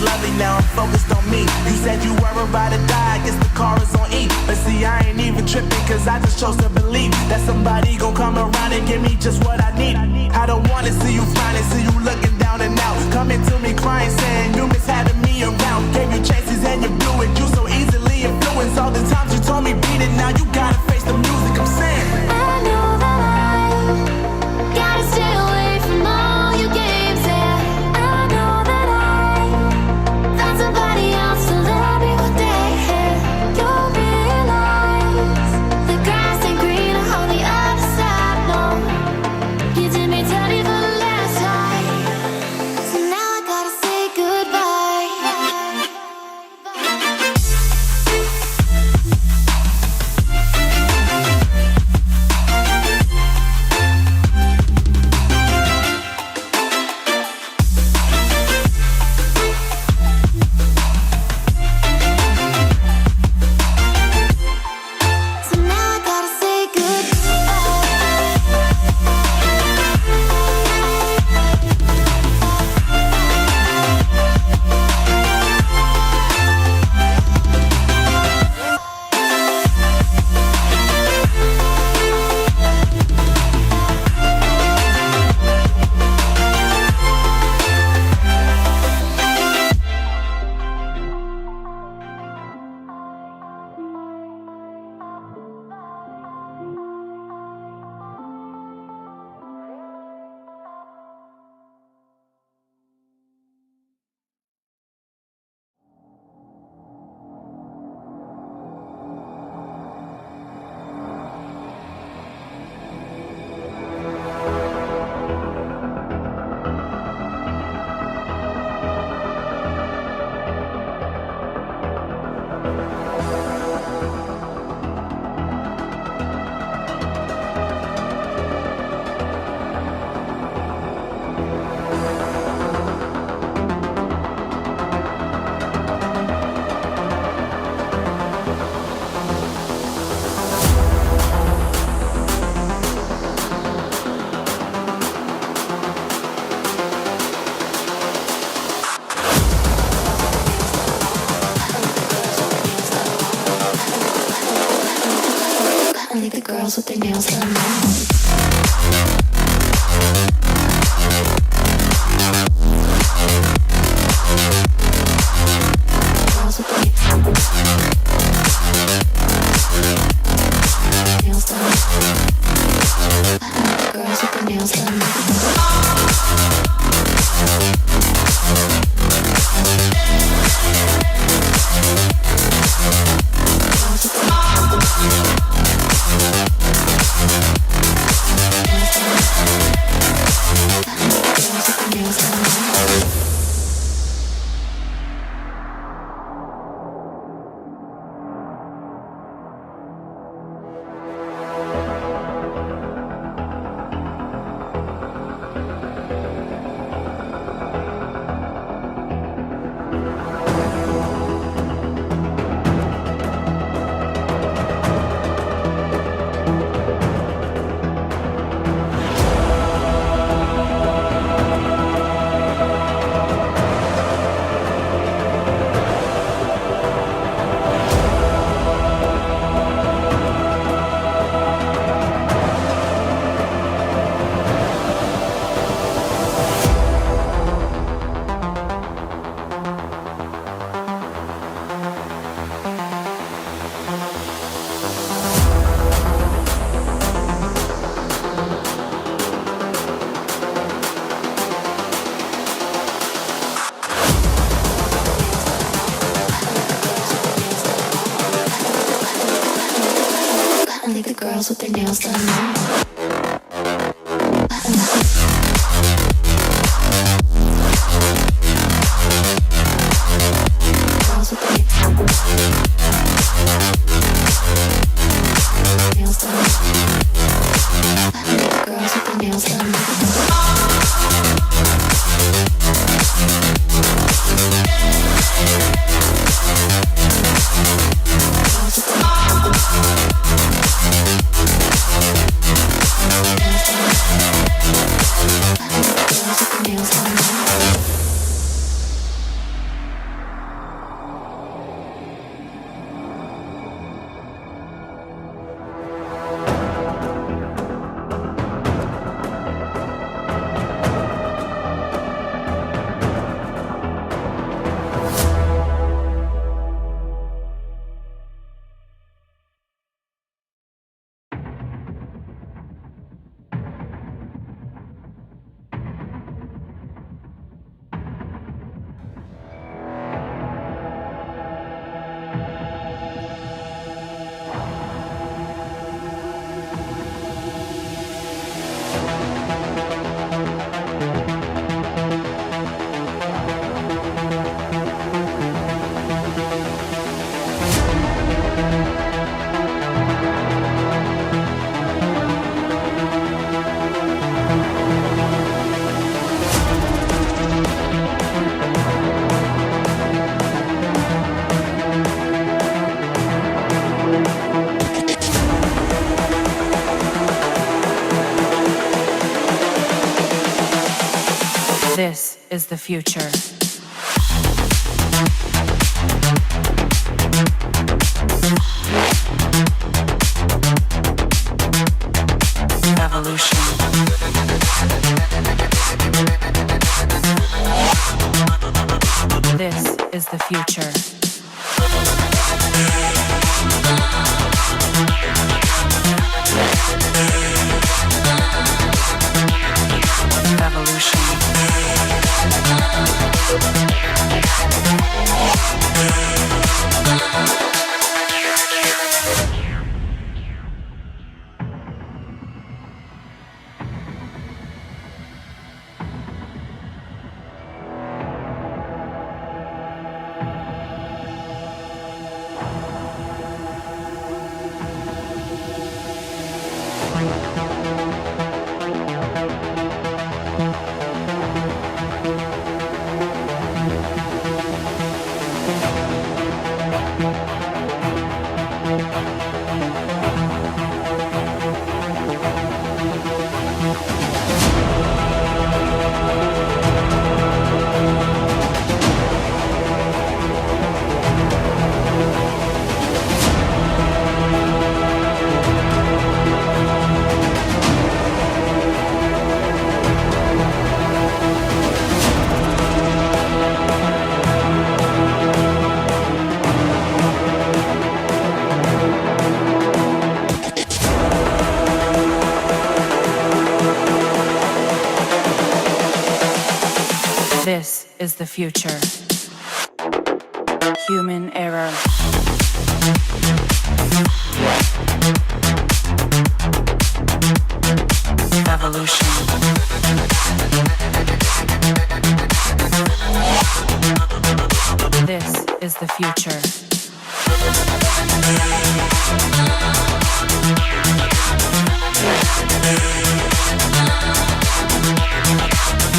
lovely, now I'm focused on me. You said you were about to die, I guess the car is on E. But see, I ain't even tripping, cause I just chose to believe that somebody gon' come around and give me just what I need. I don't wanna see you finally, see you looking down and out, coming to me crying, saying you miss having me around. Gave you chances and you blew it, you so easily influenced. All the times you told me beat it, now you gotta face the music. I'm saying I know that I gotta stay away from all your games, yeah. I know that I found somebody else to love me one day, yeah. You'll realize the grass ain't greener on the other side, no. You did me dirty for the last time, so now I gotta say goodbye. So now I gotta say only the girls with their nails done now. Girls with their nails done. Girls with their nails done. Girls with their nails done now. Girls with their nails done. Girls with their nails done. Girls with their This is the future. Evolution. This is the future. Evolution. This is the future. Human error. Evolution. This is the future.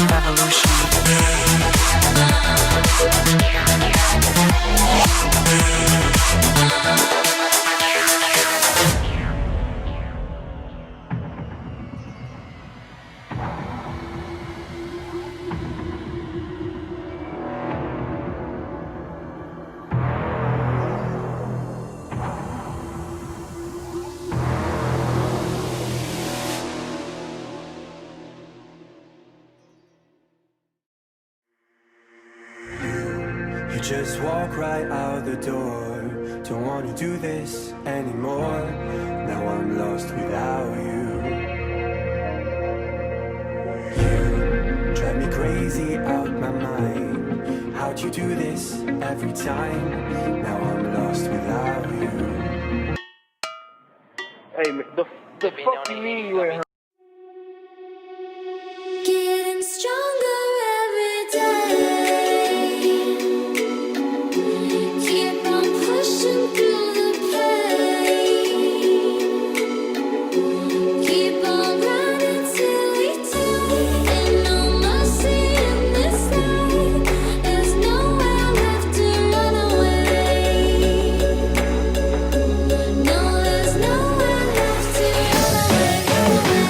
Evolution. Just walk right out the door. Don't wanna do this anymore. Now I'm lost without you. You drive me crazy out my mind. How'd you do this every time? Now I'm lost without you. Hey, the fuck you mean you ain't heard? Getting stronger every day. Keep on pushing through the pain. Keep on running till we die. Ain't no mercy in this life. There's nowhere left to run away. No, there's nowhere left to run away.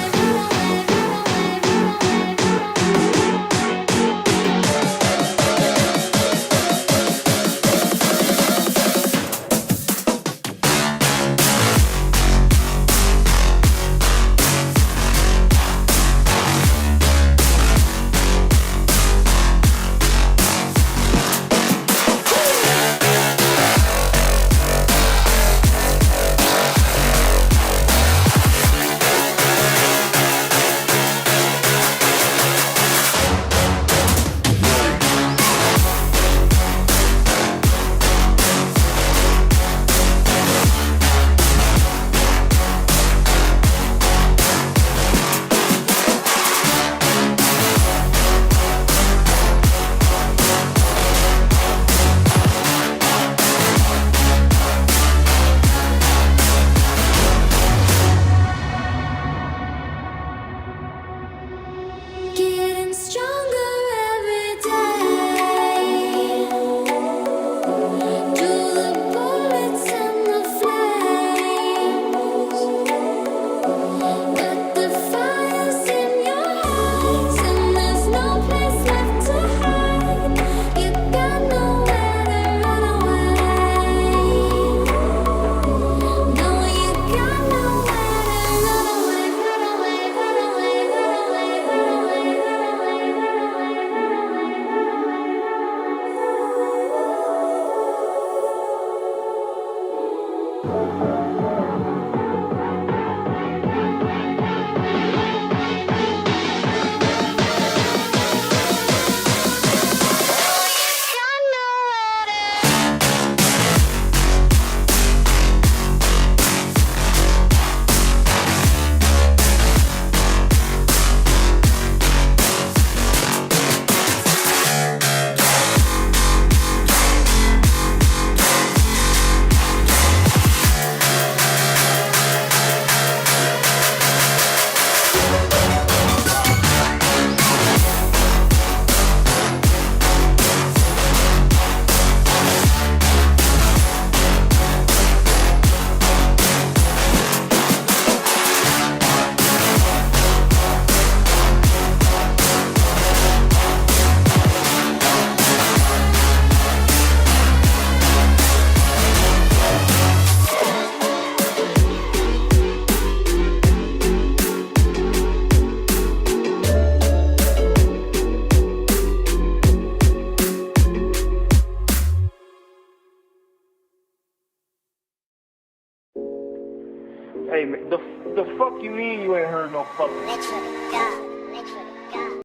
you mean you ain't heard no fucking? Literally, God. Literally, God.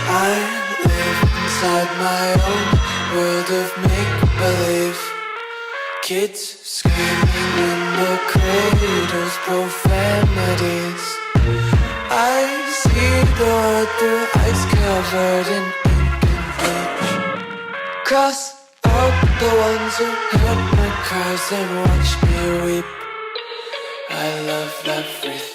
I live inside my own world of make-believe. Kids screaming in the cradles, profanities. I see the world through ice covered in ink and bleach. Cross out the ones who heard my cries and watched me weep. I love everything.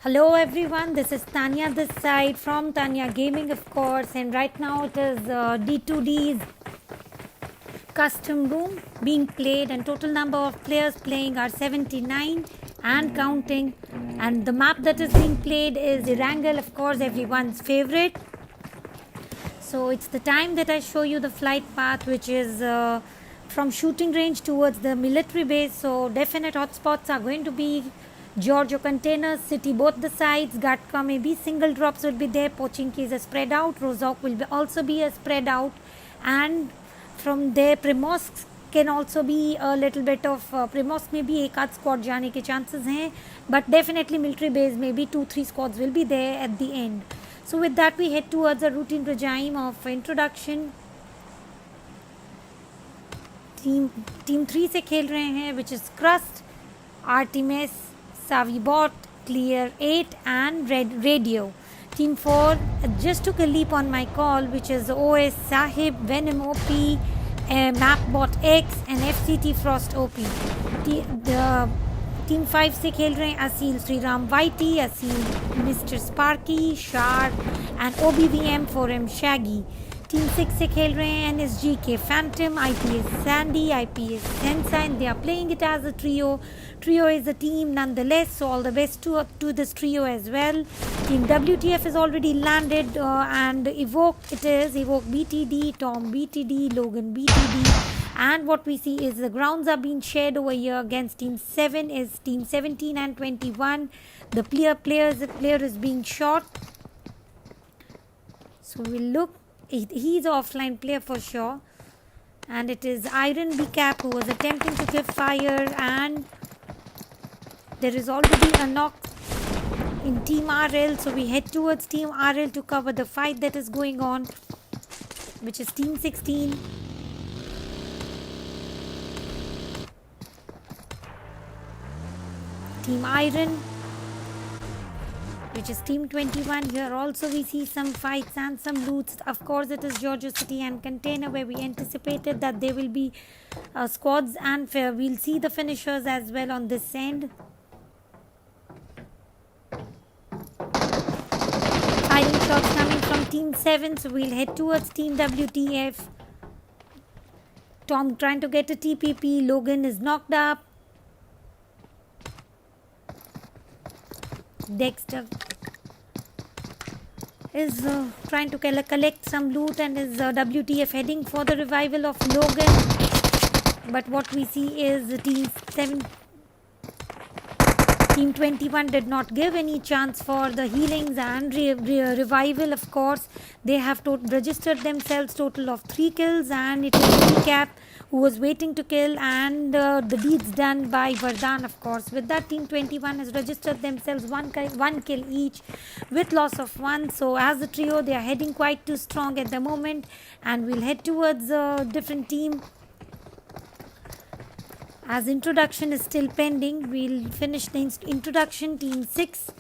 Hello everyone, this is Tania this side from Tania Gaming of course, and right now it is D2D's custom room being played, and total number of players playing are 79 and counting, and the map that is being played is Erangel, of course everyone's favorite. So it's the time that I show you the flight path, which is from shooting range towards the military base. So definite hotspots are going to be Giorgio containers, city both the sides, Gatka maybe single drops will be there, Pochinki is a spread out, Rozhok will also be a spread out, and from there Primorsk can also be a little bit of Primorsk में भी एक आध squad जाने के chances हैं, but definitely military base maybe 2-3 squads will be there at the end. So with that we head towards a routine regime of introduction. Team 3 से खेल रहे हैं, which is CRUST, Artemis, Savibot, Clear 8 and Radio. Team 4 just took a leap on my call, which is OS Sahib, Venom OP, Mapbot X and FCT Frost OP. Team 5 से खेल रहे हैं ASEEL Sriram YT, ASEEL Mr. Sparky, Sharp and OBVM 4M Shaggy. Team 6 से खेल रहे हैं NSGK Phantom, IPS Sandy, IPS Sensa, and they are playing it as a trio. Trio is a team nonetheless, so all the best to this trio as well. Team WTF is already landed and Evoke it is, Evoke BTD, Tom BTD, Logan BTD. And what we see is the grounds are being shared over here. Against Team 7 is Team 17 and 21. The player is being shot. So we'll look. He's an offline player for sure. And it is Iron BCAP who was attempting to give fire, and there is already a knock in Team RL. So we head towards Team RL to cover the fight that is going on, which is Team 16. Team Iron, which is Team 21. Here also we see some fights and some loots. Of course it is Giorgio City and Container, where we anticipated that there will be squads, and we'll see the finishers as well on this end. Firing shots coming from Team 7, so we'll head towards Team WTF. Tom trying to get a TPP. Logan is knocked up. Dexter is trying to collect some loot and is WTF heading for the revival of Logan. But what we see is Team 21 did not give any chance for the healings and revival. Of course, they have registered themselves total of 3 kills, and it is Recap who was waiting to kill, and the deeds done by Vardhan. Of course, with that, Team 21 has registered themselves one kill each with loss of 1. So as a trio, they are heading quite too strong at the moment, and we'll head towards a different team. As introduction is still pending, we'll finish the introduction. Team 6,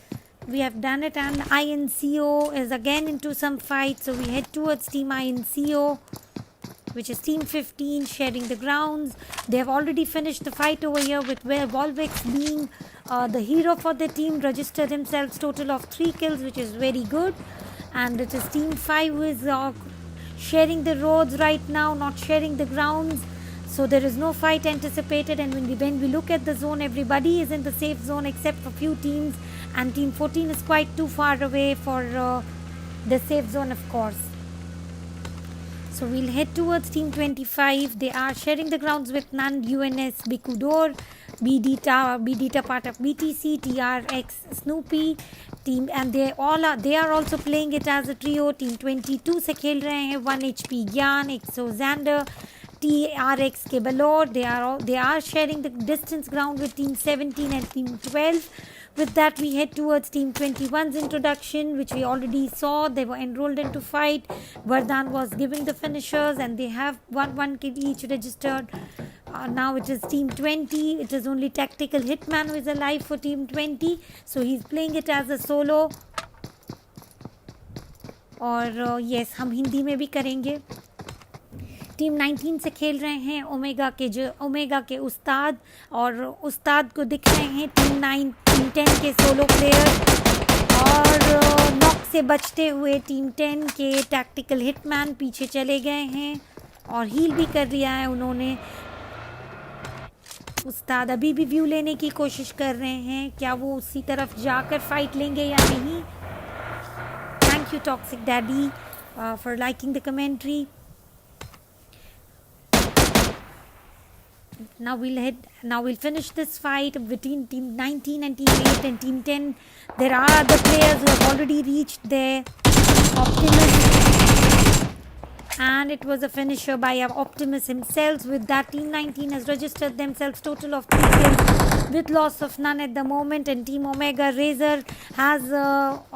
we have done it, and INCO is again into some fight. So we head towards Team INCO, which is Team 15, sharing the grounds. They have already finished the fight over here, with where Volvex being the hero for the team, registered himself total of 3 kills, which is very good. And it is Team 5 who is sharing the roads right now, not sharing the grounds. So there is no fight anticipated, and when we look at the zone, everybody is in the safe zone except for few teams, and Team 14 is quite too far away for the safe zone, of course. So we'll head towards Team 25. They are sharing the grounds with Nand, UNS, Bikudor, BDTA part of BTC, TRX, Snoopy team, and they are also playing it as a trio. Team 22 से खेल रहे हैं, 1 HP Gyan, Exo Xander, TRX के Balor. They are sharing the distance ground with Team 17 and Team 12. With that, we head towards Team 21's introduction, which we already saw. They were enrolled into fight. Vardhan was giving the finishers, and they have one kill each registered. Now it is Team 20. It is only Tactical Hitman who is alive for Team 20. So he's playing it as a solo. और yes, हम हिंदी में भी करेंगे. Team 19 से खेल रहे हैं omega के उस्ताद, और उस्ताद को दिख रहे हैं टीम 10 के सोलो प्लेयर, और नॉक से बचते हुए टीम 10 के टैक्टिकल हिटमैन पीछे चले गए हैं और हील भी कर दिया है उन्होंने. उस्ताद अभी भी व्यू लेने की कोशिश कर रहे हैं, क्या वो उसी तरफ जाकर फाइट लेंगे या नहीं. Thank you toxic daddy for liking the commentary. Now we'll finish this fight between Team 19 and Team 8 and Team 10. There are other players who have already reached their Optimus, and it was a finisher by Optimus himself. With that, Team 19 has registered themselves total of 3 kills with loss of none at the moment, and Team Omega Razor has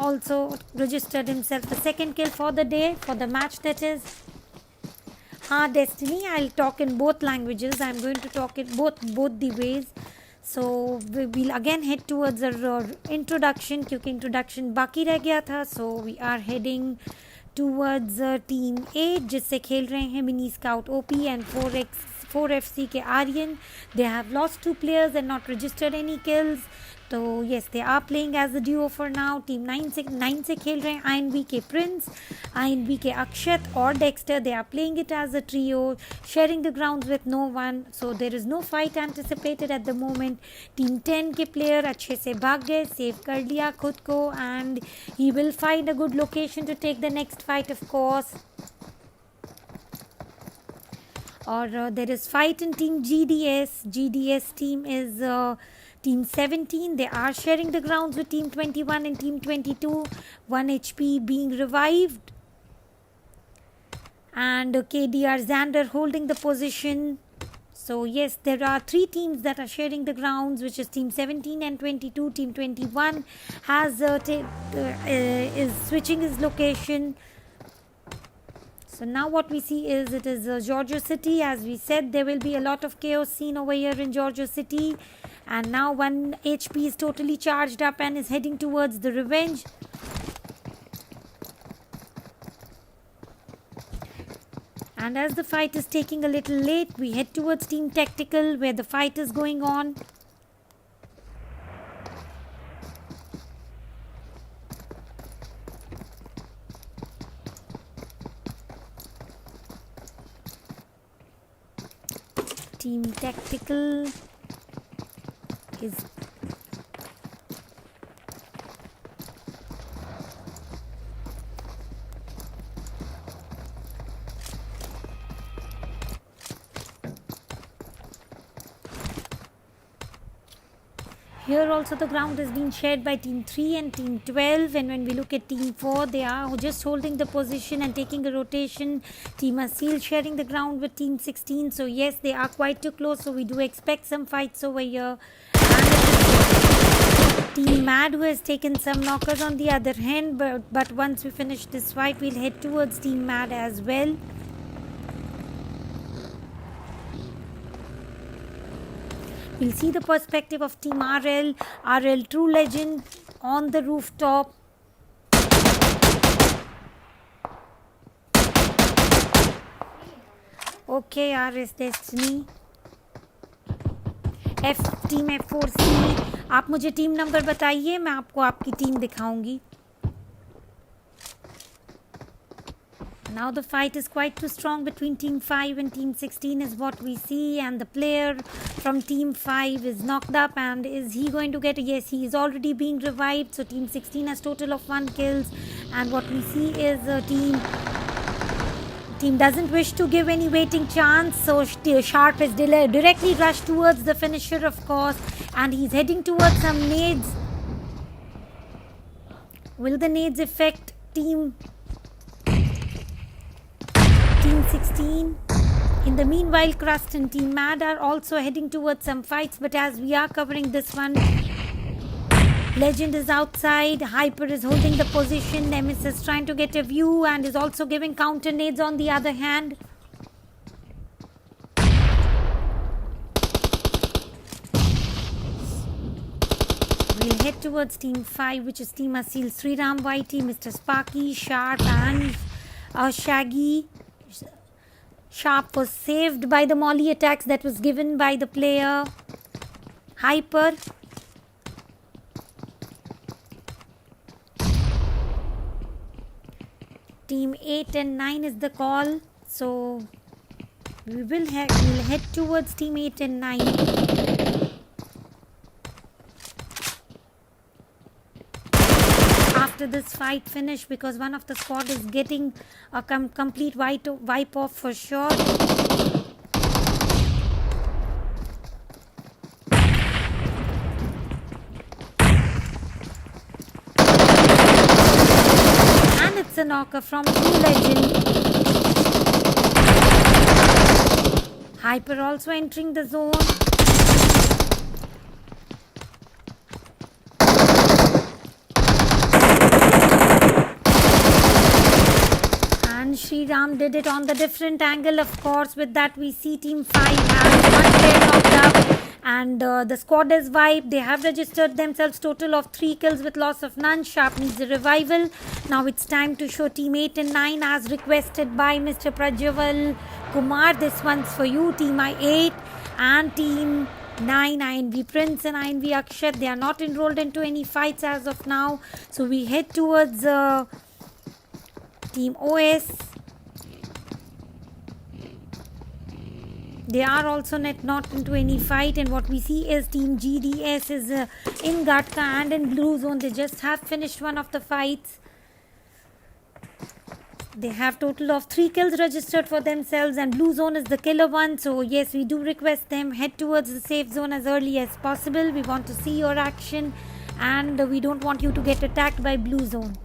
also registered himself the second kill for the day, for the match that is. Destiny, I'll talk in both languages. I'm going to talk it both the ways. So we'll again head towards our introduction, क्योंकि introduction बाकी रह गया था. So we are heading towards Team 8, जिससे खेल रहे हैं Mini Scout OP and 4FC के Aryan. They have lost 2 players and not registered any kills. So yes, they are playing as a duo for now. Team 9 से खेल रहे हैं INV के Prince, INV के Akshat और Dexter. They are playing it as a trio, sharing the grounds with no one. So there is no fight anticipated at the moment. Team 10 के player अच्छे से भाग गए, save कर लिया खुद को, and he will find a good location to take the next fight, of course. Or there is fight in Team GDS. GDS team is Team 17. They are sharing the grounds with Team 21 and Team 22. 1 HP being revived. And KDR Xander holding the position. So yes, there are 3 teams that are sharing the grounds, which is Team 17 and 22. Team 21 has is switching his location. So now what we see is it is Georgia City. As we said, there will be a lot of chaos seen over here in Georgia City. And now 1 HP is totally charged up and is heading towards the revenge. And as the fight is taking a little late, we head towards Team Tactical, where the fight is going on. Team Tactical is Here also the ground has been shared by Team 3 and Team 12, and when we look at Team 4, they are just holding the position and taking a rotation. Team ASEEL sharing the ground with Team 16, so yes, they are quite too close, so we do expect some fights over here. And Team MAD who has taken some knockers on the other hand, but once we finish this fight, we'll head towards Team MAD as well. We'll see the perspective of Team RL, True Legend on the rooftop. Okay, RS Destiny. Team F4C, आप मुझे team number बताइए, मैं आपको आपकी team दिखाऊंगी. Now the fight is quite too strong between Team 5 and Team 16 is what we see, and the player from Team 5 is knocked up, and is he going to get a... Yes, he is already being revived, so Team 16 has total of 1 kills, and what we see is team doesn't wish to give any waiting chance, so Sharp is directly rushed towards the finisher, of course, and he's heading towards some nades. Will the nades affect Team 16? In the meanwhile, CRUST and Team MAD are also heading towards some fights, but as we are covering this one, Legend is outside, Hyper is holding the position, Nemesis trying to get a view and is also giving counter nades on the other hand. We'll head towards Team 5, which is Team ASEEL, Sriram YT, Mr. Sparky, Sharp and Shaggy. Sharp was saved by the molly attacks that was given by the player Hyper. Team 8 and 9 is the call, so we'll head towards Team 8 and 9. After this fight finish, because one of the squad is getting a complete wipe off for sure. And it's a knocker from True Legend. Hyper also entering the zone. And Sriram did it on the different angle, of course. With that, we see Team 5 has one player knocked up, and the squad is wiped. They have registered themselves total of 3 kills with loss of none. Sharp needs a revival. Now it's time to show Team 8 and 9 as requested by Mr. Prajaval Kumar. This one's for you, Team 8 and Team 9, INV Prince and INV Akshat. They are not enrolled into any fights as of now. So we head towards Team OS. They are also not into any fight, and what we see is Team GDS is in Gatka and in Blue Zone. They just have finished one of the fights. They have total of 3 kills registered for themselves, and Blue Zone is the killer one. So yes, we do request them head towards the safe zone as early as possible. We want to see your action, and we don't want you to get attacked by Blue Zone.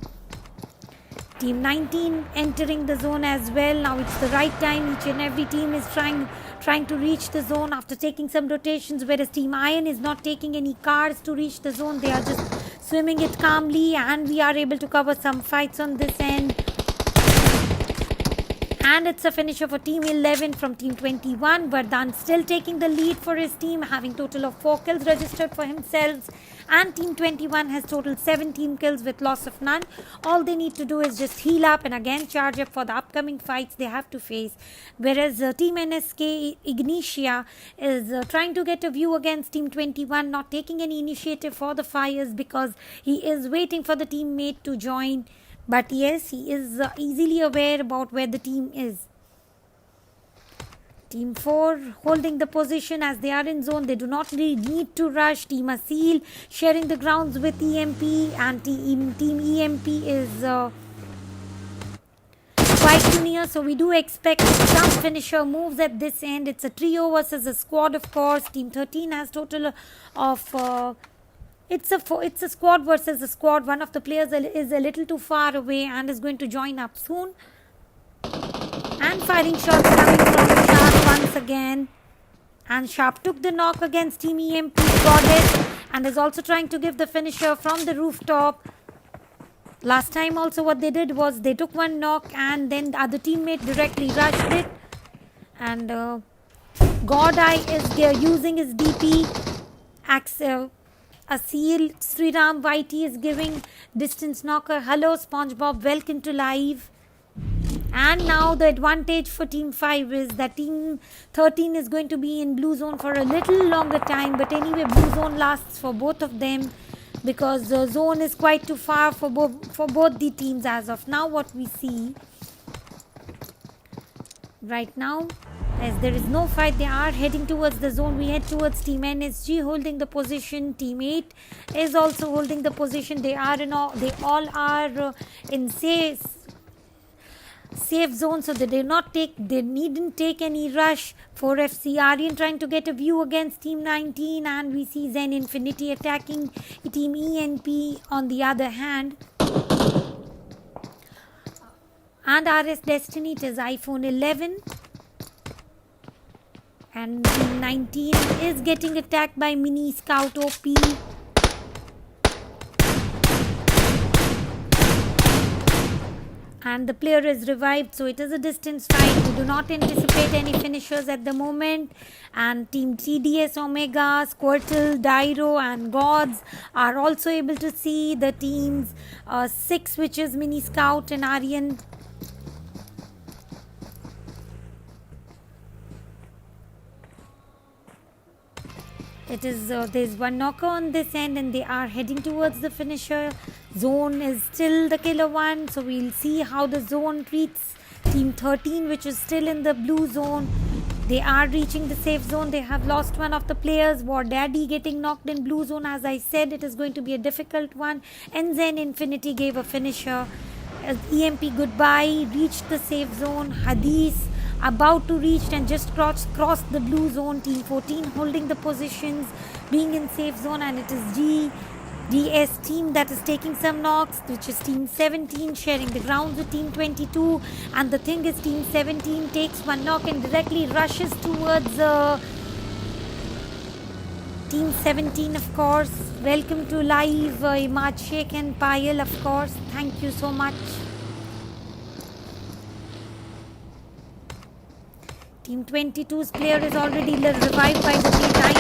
Team 19 entering the zone as well. Now it's the right time. Each and every team is trying to reach the zone after taking some rotations, whereas Team Iron is not taking any cars to reach the zone. They are just swimming it calmly, and we are able to cover some fights on this end. And it's a finisher for Team 11 from Team 21. Vardhan still taking the lead for his team, having total of 4 kills registered for himself. And Team 21 has total 17 kills with loss of none. All they need to do is just heal up and again charge up for the upcoming fights they have to face. Whereas Team NSK Ignitia is trying to get a view against Team 21, not taking any initiative for the fires because he is waiting for the teammate to join. But yes, he is easily aware about where the team is. Team 4 holding the position as they are in zone. They do not really need to rush. Team ASEEL sharing the grounds with EMP, and Team EMP is quite too near. So we do expect some finisher moves at this end. It's a trio versus a squad, of course. Team 13 has total of It's a squad versus a squad. One of the players is a little too far away and is going to join up soon. And firing shots coming from Sharp once again. And Sharp took the knock against Team EMP, got it, and is also trying to give the finisher from the rooftop. Last time also what they did was they took one knock and then the other teammate directly rushed it. And Godeye is using his DP. ASEEL Sriram YT is giving distance knocker. Hello SpongeBob, welcome to live. And now the advantage for Team 5 is that Team 13 is going to be in blue zone for a little longer time. But anyway, blue zone lasts for both of them because the zone is quite too far for both the teams as of now. What we see right now, as there is no fight, they are heading towards the zone. We head towards Team NSG holding the position. Team 8 is also holding the position. They all are in safe zone, so they needn't take any rush. 4FC Aryan trying to get a view against Team 19, and we see Zen Infinity attacking Team ENP on the other hand. And RS Destiny, it is iPhone 11. And Team 19 is getting attacked by Mini Scout OP. And the player is revived, so it is a distance fight. We do not anticipate any finishers at the moment. And Team TDS, Omega, Squirtle, Dyro and Gods are also able to see the teams 6, which is Mini Scout and Aryan. It is there's one knocker on this end and they are heading towards the finisher. Zone is still the killer one, so we'll see how the zone treats Team 13, which is still in the blue zone. They are reaching the safe zone. They have lost one of the players. War Daddy getting knocked in blue zone. As I said, it is going to be a difficult one. And Zen Infinity gave a finisher. EMP Goodbye reached the safe zone. Hadith about to reach and just crossed the blue zone. Team 14 holding the positions, being in safe zone, and it is DS team that is taking some knocks, which is Team 17 sharing the grounds with Team 22. And the thing is, Team 17 takes one knock and directly rushes towards Team 17, of course. Welcome to live, Imad Sheikh and Payal, of course. Thank you so much. Team 22's player is already revived by the K9.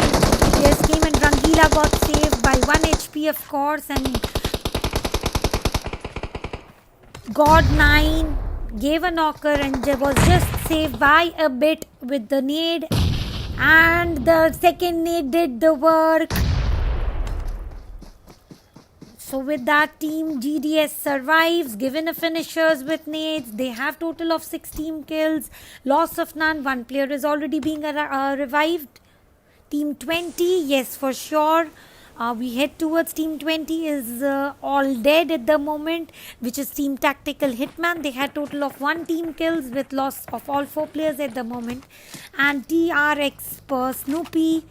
Players came and Rangila got saved by 1 HP, of course. And God9 gave a knocker and was just saved by a bit with the nade. And the second nade did the work. So with that, Team GDS survives, given a finishers with nades. They have total of 16 kills, loss of none. One player is already being revived. Team 20, yes, for sure. We head towards Team 20 is all dead at the moment, which is Team Tactical Hitman. They had total of 1 team kills with loss of all 4 players at the moment. And TRX per Snoopy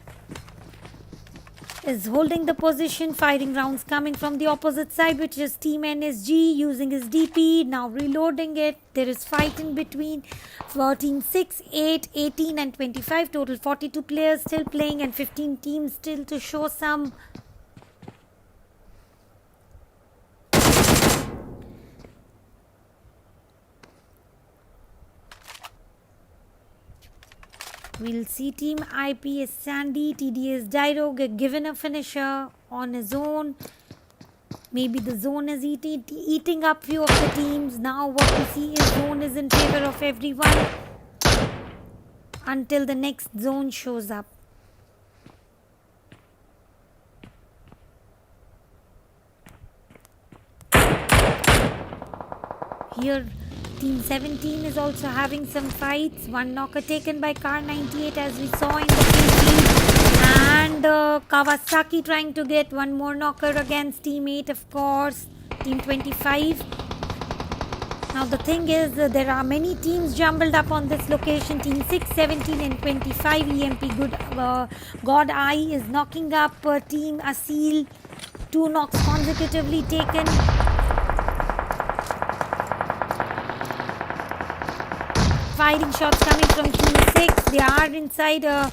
is holding the position, firing rounds coming from the opposite side, which is Team NSG using his DP, now reloading it. There is fight in between for Team 6, 8, 18 and 25, total 42 players still playing and 15 teams still to show some. We'll see Team IP is Sandy, TDS Dyro given a finisher on his own. Maybe the zone is eating up few of the teams. Now what we see is zone is in favor of everyone until the next zone shows up. Here Team 17 is also having some fights. One knocker taken by Car 98 as we saw in the PG. And Kawasaki trying to get one more knocker against Team 8, of course. Team 25. Now the thing is, there are many teams jumbled up on this location. Team 6, 17 and 25. EMP God Eye is knocking up Team ASEEL. 2 knocks consecutively taken. Firing shots coming from Team 6. They are inside a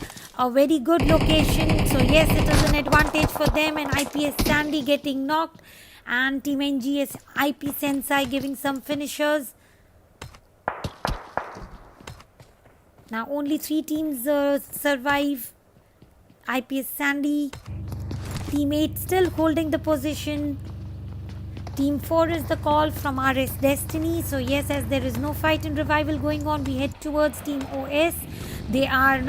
very good location. So yes, it is an advantage for them. And IPS Sandy getting knocked. And Team NGS IP Sensei giving some finishers. Now only 3 teams survive. IPS Sandy. Team 8 still holding the position. Team 4 is the call from RS Destiny. So yes, as there is no fight and revival going on, we head towards Team OS. They are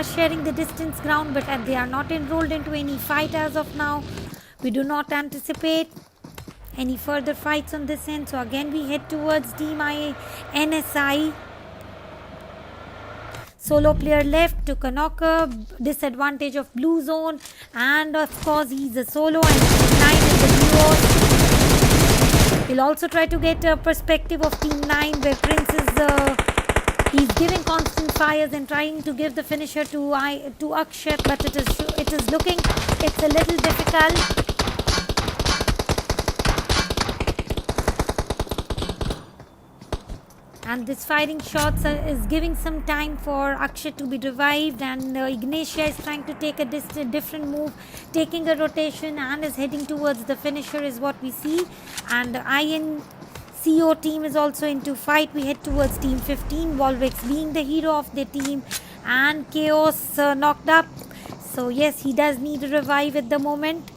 sharing the distance ground, but they are not enrolled into any fight as of now. We do not anticipate any further fights on this end. So again, we head towards Team NSI. Solo player left, took a knocker, disadvantage of blue zone, and of course he's a solo and 9 is the duo. He'll also try to get a perspective of Team 9 where Prince is he's giving constant fires and trying to give the finisher to Akshat, but it's a little difficult. And this firing shots is giving some time for Akshat to be revived, and Ignatia is trying to take a different move, taking a rotation and is heading towards the finisher is what we see. And INCO team is also into fight. We head towards Team 15, Volvex being the hero of the team, and Chaos knocked up. So yes, he does need a revive at the moment.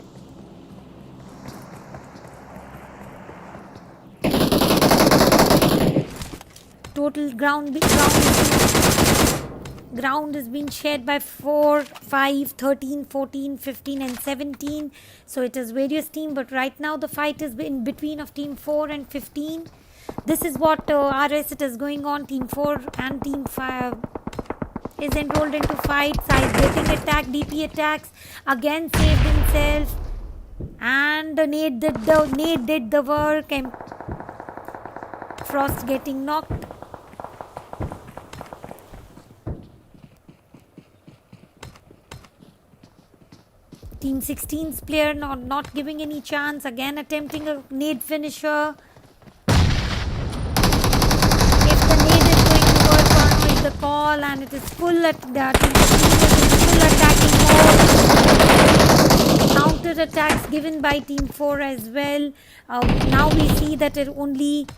Total ground is being shared by 4, 5, 13, 14, 15 and 17. So it is various teams, but right now the fight is in between of Team 4 and 15. This is what RS it is going on. Team 4 and Team 5 is enrolled into fights. Is getting attacked, DP attacks. Again saved himself. And Nate did the work. And Frost getting knocked. Team 16's player not giving any chance. Again attempting a nade finisher. If the nade is going to work on is the call, and it is full at the Team 16 is in full attacking mode. Counter attacks given by Team 4 as well. Now we see that it only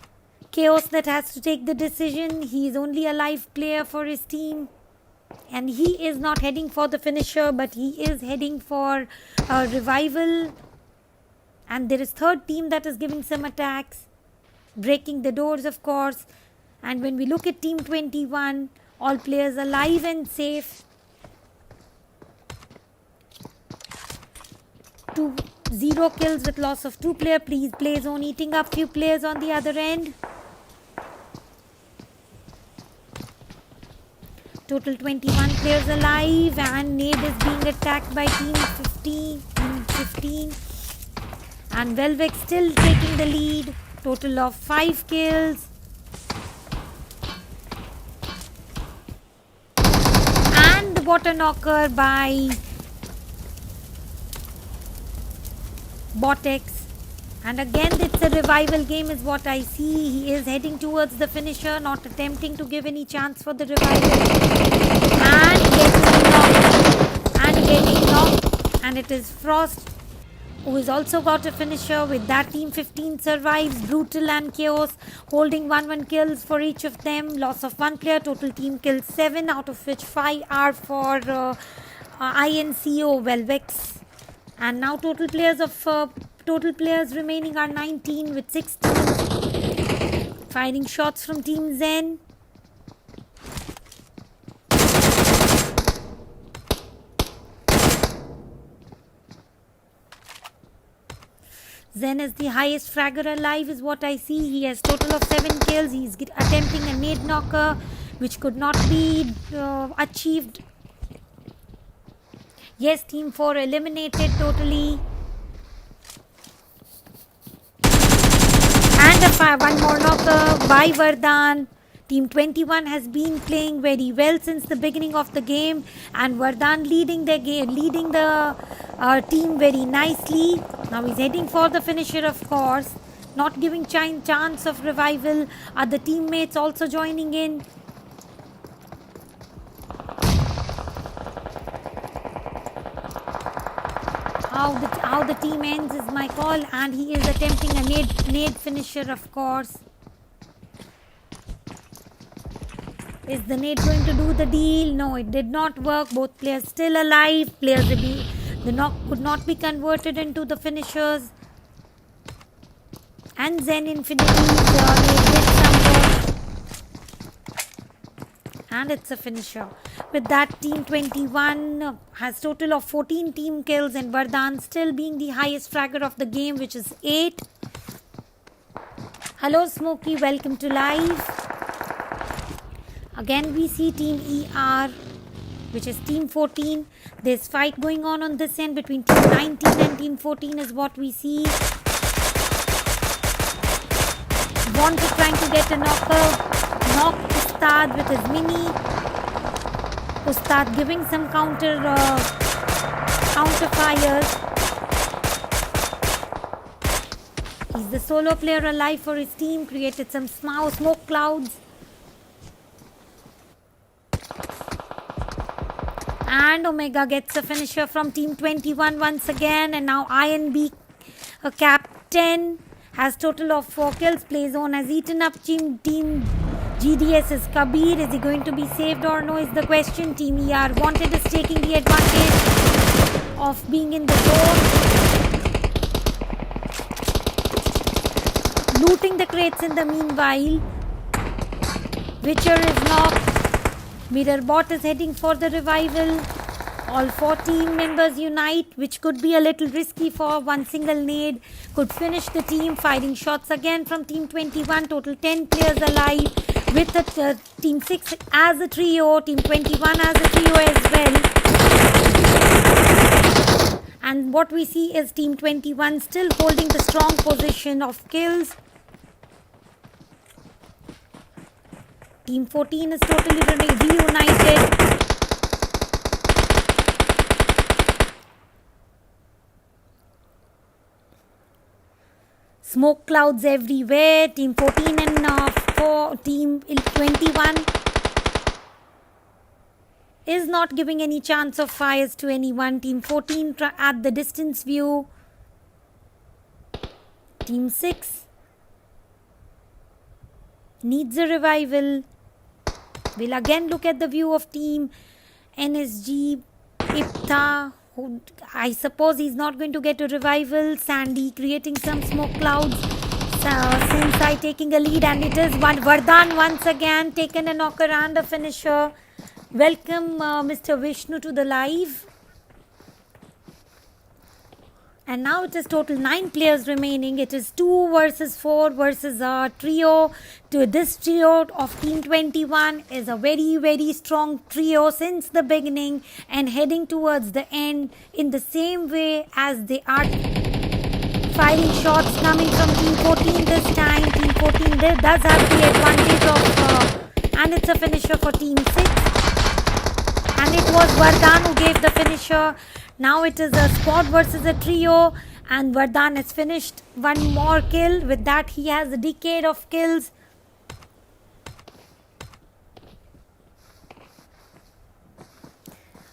Chaos that has to take the decision. He is only a live player for his team. And he is not heading for the finisher, but he is heading for a revival. And there is third team that is giving some attacks, breaking the doors of course. And when we look at Team 21, all players alive and safe. 0 kills with loss of 2 players. Please play zone eating up few players on the other end. Total 21 players alive, and Nade is being attacked by Team 15. And Velvex still taking the lead. Total of 5 kills. And the water knocker by Botex. And again, it's a revival game is what I see. He is heading towards the finisher, not attempting to give any chance for the revival. And getting knocked. And it is Frost who has also got a finisher. With that, Team 15 survives. Brutal and Chaos holding 1-1 kills for each of them. Loss of 1 player. Total team kills 7, out of which 5 are for INCO Velvex. And now total players remaining are 19 with 6 teams. Firing shots from Team Zen. Zen is the highest fragger alive is what I see. He has total of 7 kills. He's attempting a nade knocker which could not be achieved. Yes, Team 4 eliminated totally. And one more knocker by Vardhan. Team 21 has been playing very well since the beginning of the game, and Vardhan leading the team very nicely. Now he's heading for the finisher, of course, not giving chance of revival. Other teammates also joining in. How the team ends is my call, and he is attempting a nade finisher, of course. Is the nade going to do the deal? No, it did not work. Both players still alive. The knock could not be converted into the finishers. And Zen Infinity's nade did some work. And it's a finisher. With that, Team 21 has total of 14 team kills, and Vardhan still being the highest fragger of the game, which is 8. Hello Smokey, welcome to live. Again we see Team ER, which is Team 14. There's fight going on this end between Team 19 and Team 14 is what we see. Bond is trying to get a knock Ustad with his mini. Ustad giving some counter fires. He's the solo player alive for his team, created some smoke clouds. And Omega gets a finisher from Team 21 once again. And now INB captain has total of 4 kills. Play zone has eaten up Team GDS's Kabir. Is he going to be saved or no is the question. Team ER Wanted is taking the advantage of being in the zone. Looting the crates in the meanwhile. Witcher is knocked. Mirrorbot is heading for the revival. All 4 team members unite, which could be a little risky for one single nade. Could finish the team. Firing shots again from Team 21. Total 10 players alive. With the Team 6 as a trio. Team 21 as a trio as well. And what we see is Team 21 still holding the strong position of kills. Team 14 is totally reunited. Smoke clouds everywhere. Team 14 and Team 21 is not giving any chance of fires to anyone. Team 14 at the distance view. Team 6 needs a revival. We'll again look at the view of Team NSG. Ipta, who I suppose he's not going to get a revival. Sandy creating some smoke clouds. Sensai taking a lead, and it is Vardhan once again taken a knocker and a finisher. Welcome Mr. Vishnu to the live. And now it is total 9 players remaining. It is 2 versus 4 versus a trio. This trio of Team 21 is a very, very strong trio since the beginning and heading towards the end in the same way as they are firing shots coming from Team 14 this time. Team 14 does have the advantage of and it's a finisher for Team 6. And it was Vardhan who gave the finisher. Now it is a squad versus a trio, and Vardhan has finished 1 more kill. With that, he has a decade of kills.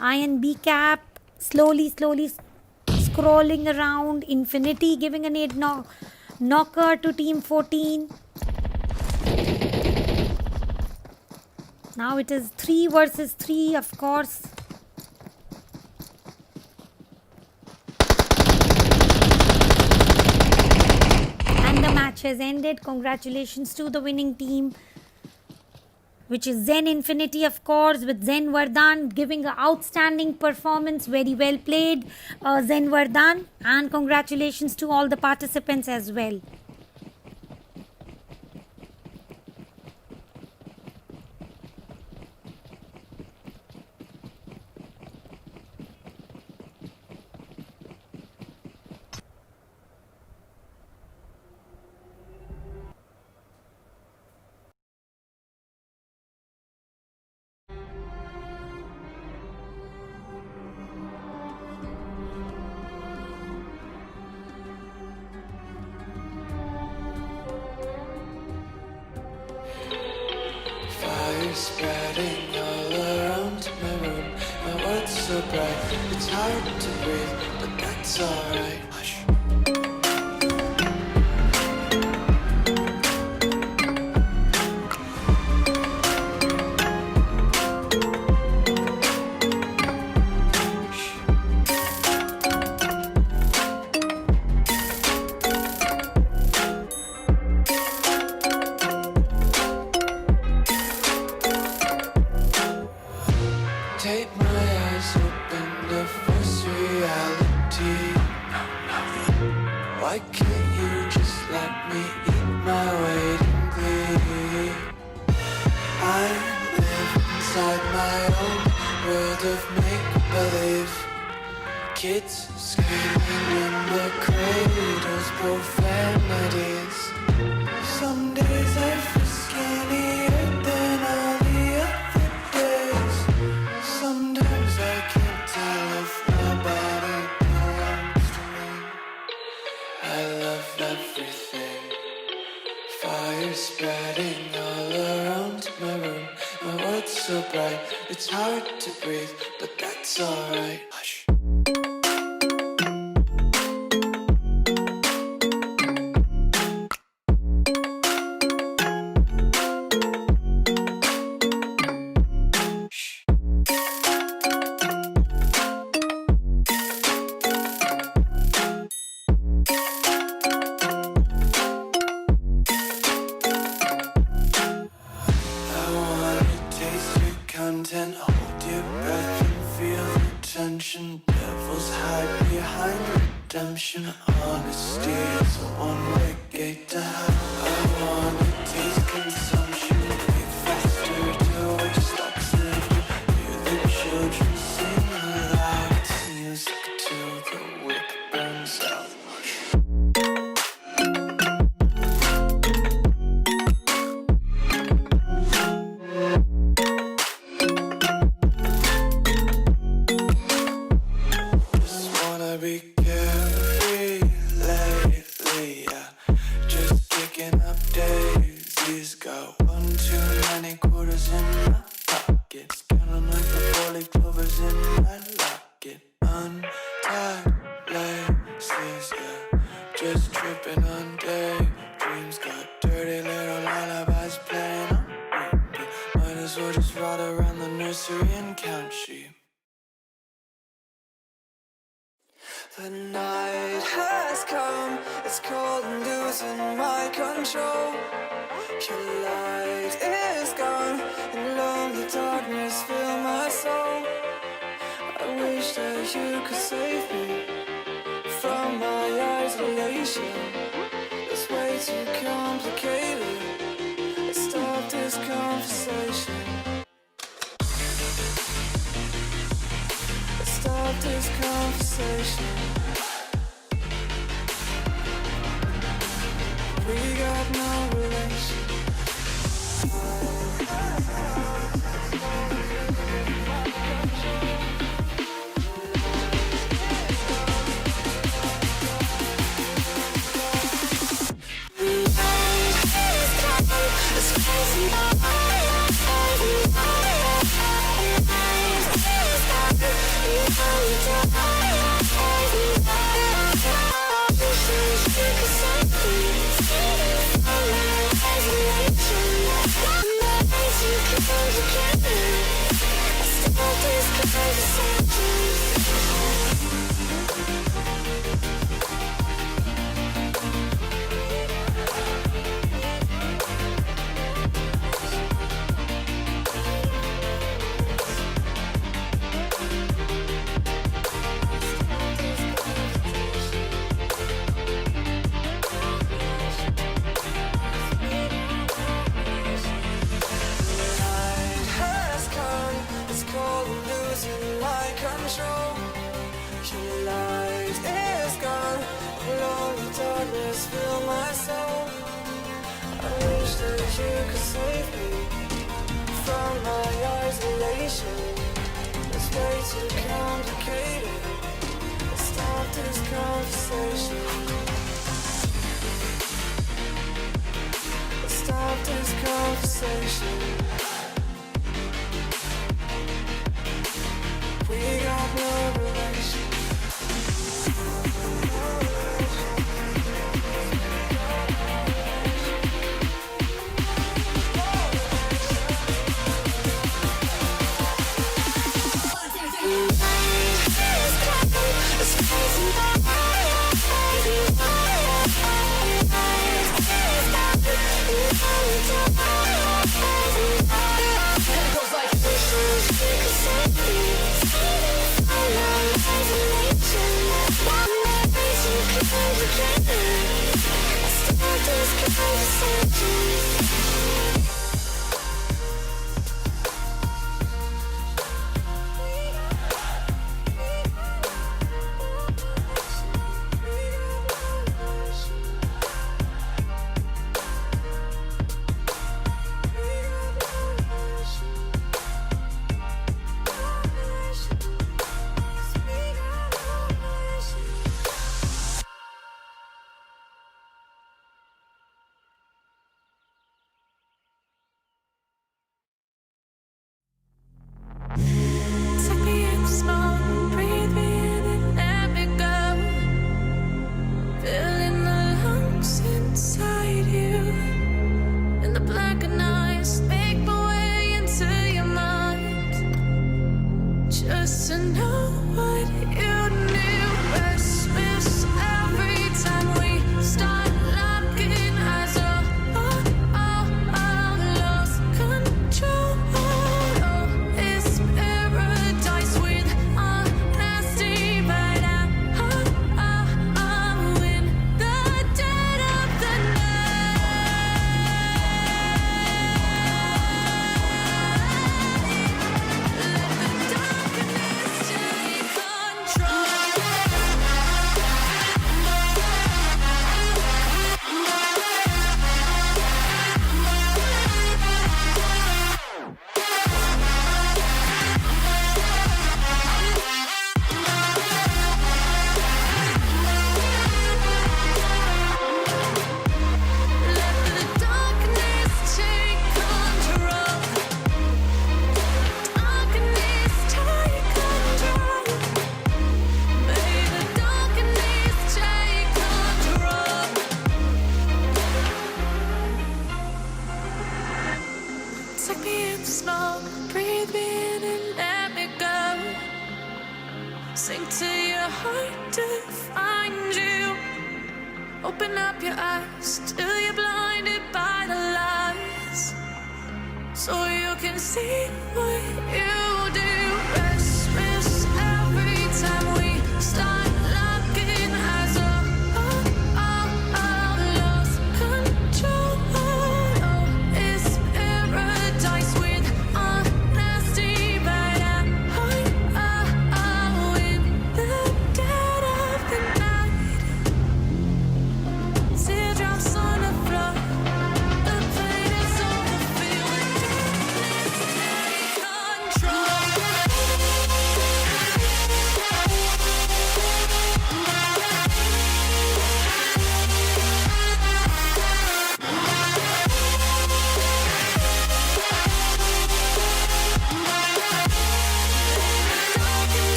INB cap slowly scrolling around. Infinity giving a nade knocker to Team 14. Now it is 3 versus 3, of course. And the match has ended. Congratulations to the winning team, which is Zen Infinity, of course, with Zen Vardhan giving an outstanding performance. Very well played, Zen Vardhan. And congratulations to all the participants as well. Fire spreading all around my room. My world's so bright, it's hard to breathe, but that's alright. Hush. Take my eyes open to face reality. Why can't you just let me eat my weight in glee? I live inside my own world of make-believe. Kids screaming in the cradles, profanities. Some days I feel skinnier than all the other days. Sometimes I can't tell if my body belongs to me. I love everything. Fire spreading all around my room. My world's so bright, it's hard to breathe, but that's alright. Hush. I wanna taste your content, hold your breath and feel the tension. Devils hide behind redemption. Honesty is a one-way gate to hell. I wanna taste consumption, be faster to waste oxygen. Hear the children sing aloud. It's music till the wick burns out. Just wanna be carefree lately, yeah. Just kicking up daisies. Got one too many quarters in my pockets. Counting like the four-leaf clovers in my locket. Untied laces, yeah. Just tripping on daydreams. Got dirty little lullabies playing on repeat. Might as well just ride around the nursery and count sheep. The night has come, it's cold and losing my control. Your light is gone, and lonely darkness fill my soul. I wish that you could save me from my isolation. It's way too complicated. Let's stop this conversation. Let's stop this conversation. We got no relation.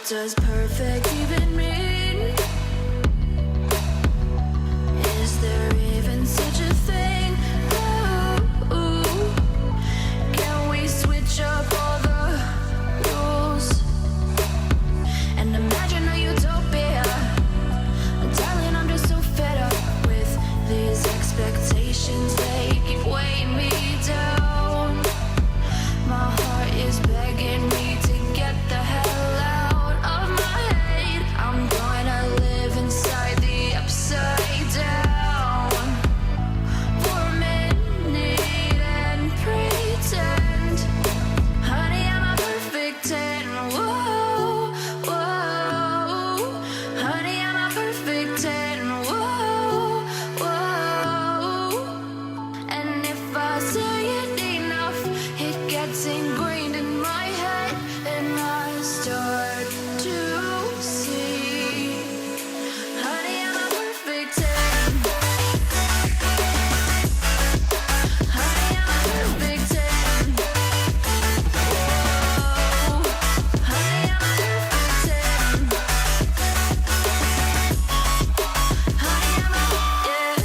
does perfect even mean? Is there even such a thing? Ooh, can we switch up all the rules and imagine a utopia? Darling, I'm just so fed up with these expectations. They keep weighing me down. My heart is begging me to get the hell out of my head. I'm gonna live inside the upside down for a minute and pretend, honey, I'm a perfect 10. Whoa, whoa, honey, I'm a perfect 10. Whoa, whoa, and if I say it enough, it gets ingrained in my head, and I start to see, honey, I'm a perfect 10. Honey, I'm a perfect 10. Whoa, honey, I'm a perfect 10. Honey, I'm a, yeah.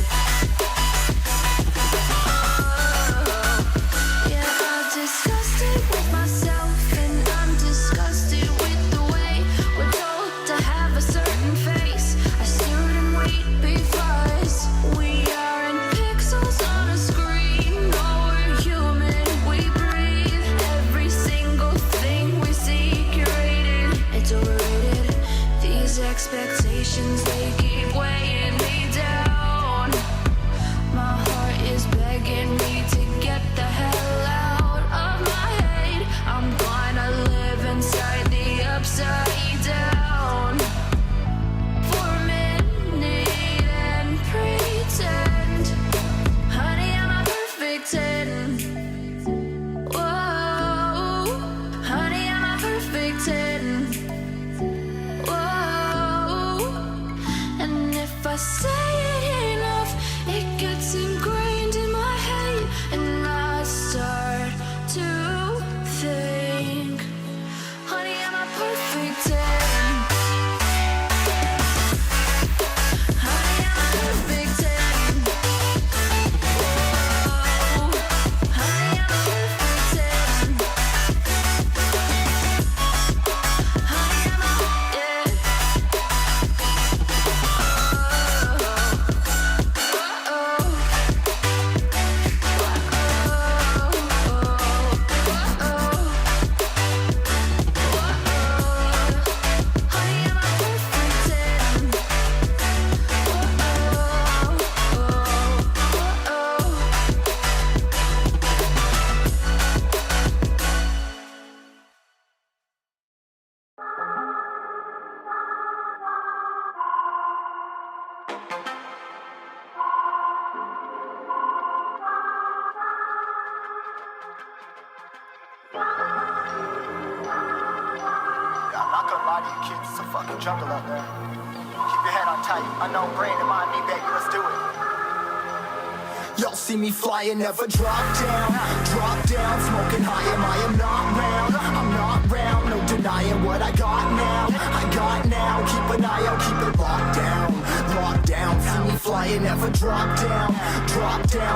Yeah, I'm disgusted with myself, and I'm disgusted with the way we're told to have a certain face, a certain weight, because we aren't pixels on a screen. No, we're human, we breathe. Every single thing we see curated, it's overrated. These expectations, they keep weighing me down. My heart is begging me to get the hell out of my head. I'm gonna live inside the upside down for a minute and pretend, honey, I'm a perfect 10. Whoa, honey, I'm a perfect 10. Whoa, and if I say it enough, it gets ingrained in my head, and I start to think, honey, I'm a perfect 10. Honey, I'm a perfect 10. Whoa, honey, I'm a perfect 10. Honey, I'm a, yeah. Yeah, I'm not gonna lie to you kids, it's a fucking jungle out there. Keep your head on tight, unknown brain in mind me, baby, let's do it. Y'all see me flying, never drop down, smoking high, I am not round, I'm not round, no denying what I got now, keep an eye out, keep it locked down, see me flying, never drop down,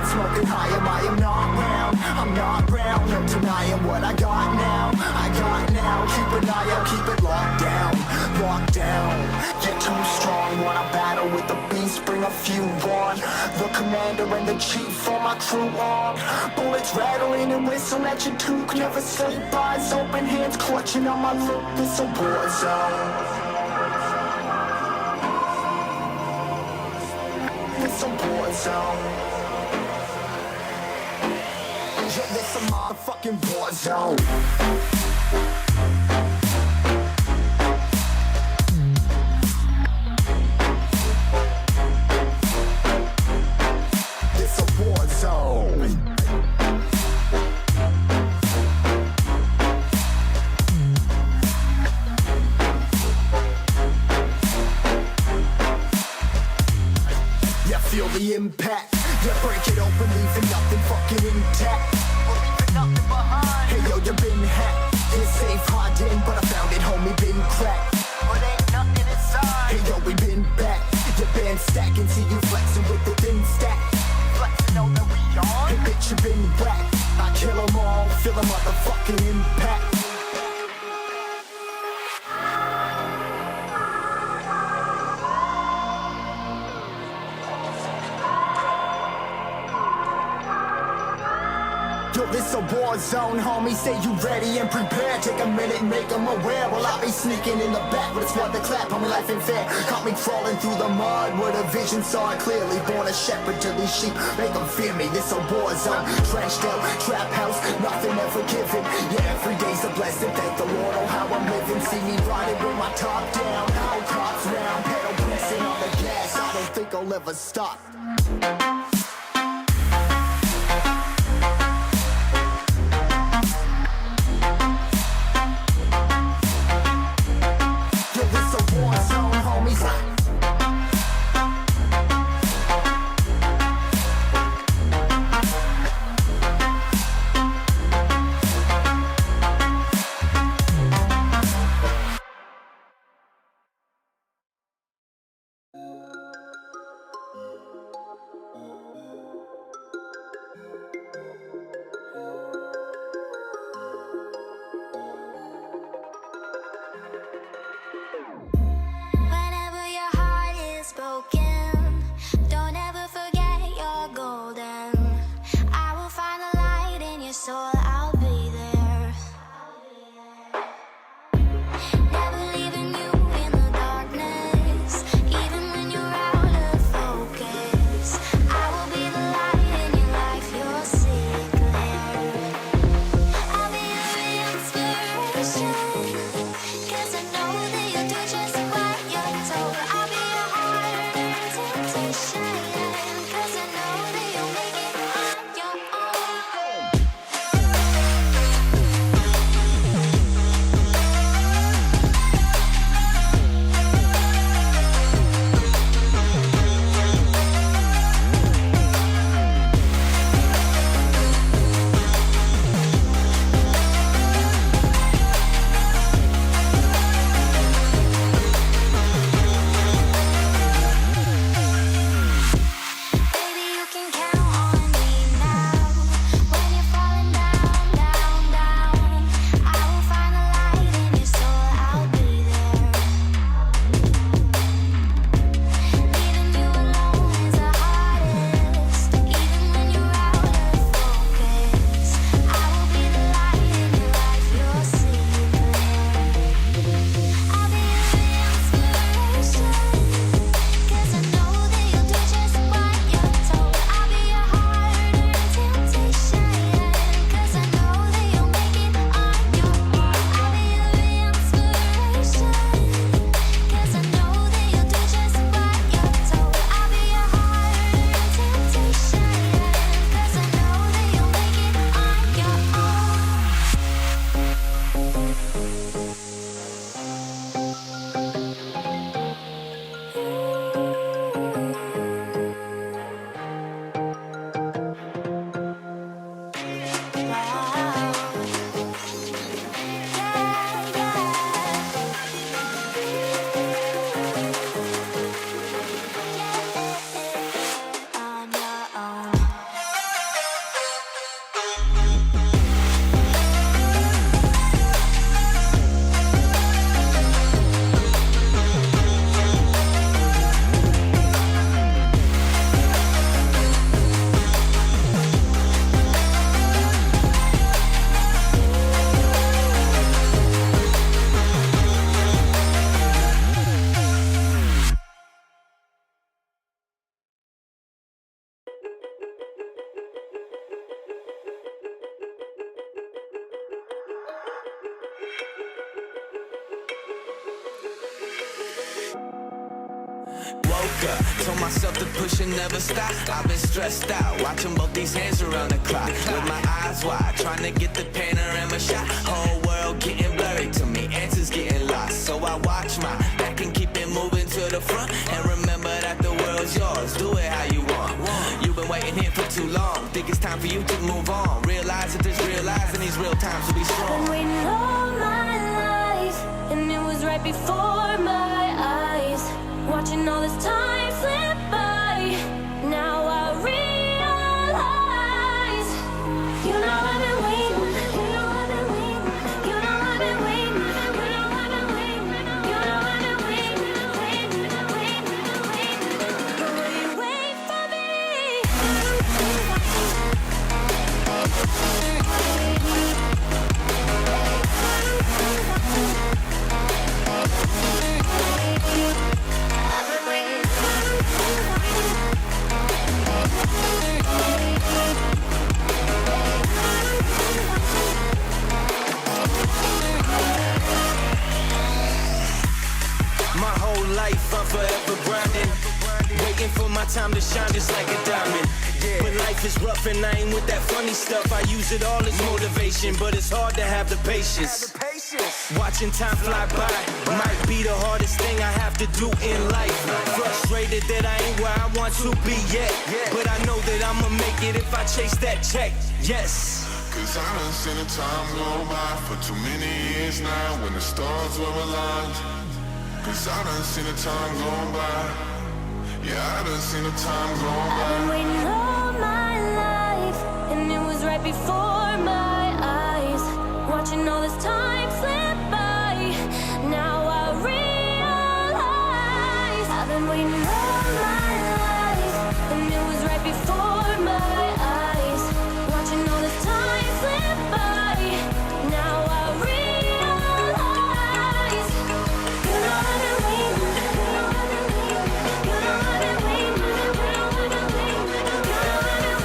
smoking high, I am not round, I'm not round, no denying what I got now, keep an eye out, keep it locked down, get too strong, wanna battle with the beast, bring a few on, the commander and the chief for my crew on, bullets rattling and whistle at your toque, never sleep, eyes open, hands clutching on my look, this a war zone. It's a war zone. Yeah, this a motherfucking war zone. It's a war zone. Yeah, feel the impact. Yeah, break it open, leaving nothing fucking intact. Hey yo, you been hacked. You're safe, hard in, but I found it, homie, been cracked. stacking, see you flexing with the thin stack. Flexing on the beyond. Hey bitch, you been whack. I kill them all, feel a motherfucking impact. Yo, this a war zone, homie. Say you ready and prepared. Take a minute and make them aware. Well, I'll be sneaking in the back, but it's worth the clap. Homie, life ain't fair. Caught me crawling through the mud where the vision saw it clearly. Born a shepherd to these sheep. Make them fear me. This a war zone. Trashed out, trap house, nothing ever given. Yeah, every day's a blessing. Thank the Lord on how I'm living. See me riding with my top down. No cops round. Pedal pressing on the gas. I don't think I'll ever stop. woke up, told myself to push and never stop. I've been stressed out, watching both these hands around the clock. With my eyes wide, trying to get the panorama shot. Whole world getting blurry to me, answers getting lost. So I watch my back and keep it moving to the front. And remember that the world's yours, do it how you want. You've been waiting here for too long, think it's time for you to move on. Realize that there's real life in these real times to be strong. I've been waiting all my life, and it was right before my eyes. Watching all this time slip forever grinding. Waiting for my time to shine just like a diamond. When life is rough and I ain't with that funny stuff, I use it all as motivation, but it's hard to have the patience. Watching time fly by might be the hardest thing I have to do in life. Frustrated that I ain't where I want to be yet, but I know that I'ma make it if I chase that check. Yes. Cause I done seen the time go by for too many years now when the stars were aligned. Cause I done seen the time go by. Yeah, I done seen the time go by. I've been waiting all my life, and it was right before my eyes. Watching all this time slip by, now I realize I've been waiting all my life, and it was right before my eyes. Watching all this time slip by, now I realize. You know I've been waiting, you know I've been waiting, you know I've been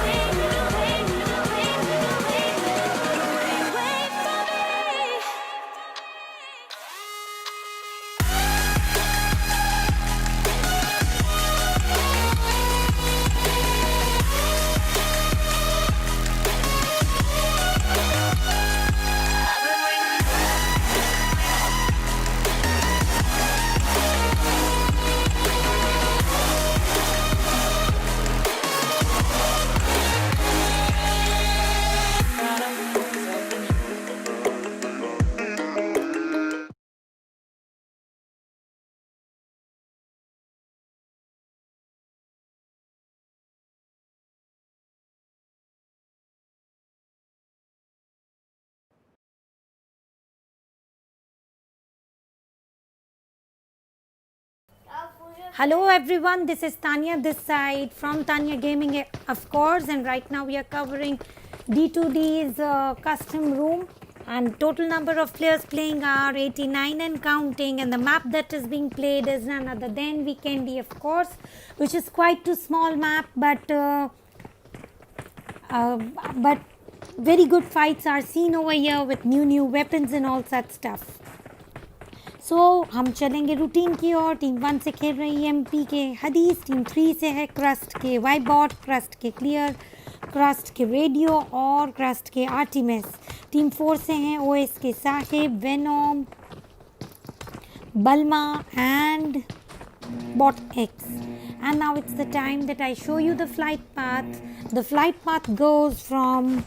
waiting, you know I've been waiting, you know I've been waiting, wait for me. Hello everyone, this is Tania this side from Tania Gaming, of course, and right now we are covering D2D's custom room, and total number of players playing are 89 and counting, and the map that is being played is none other than Vikendi, of course, which is quite too small map, but very good fights are seen over here with new weapons and all such stuff. सो हम चलेंगे routine की ओर. Team 1 से खेल रही है MP के हदीस, team 3 से है क्रस्ट के वाई बॉट, क्रस्ट के क्लियर, क्रस्ट के रेडियो और क्रस्ट के आर्टिमिस. टीम 4 से हैं ओएस के Sahib, Venom, Balma and Bot X. And now it's the time that I show you the flight path. The flight path goes from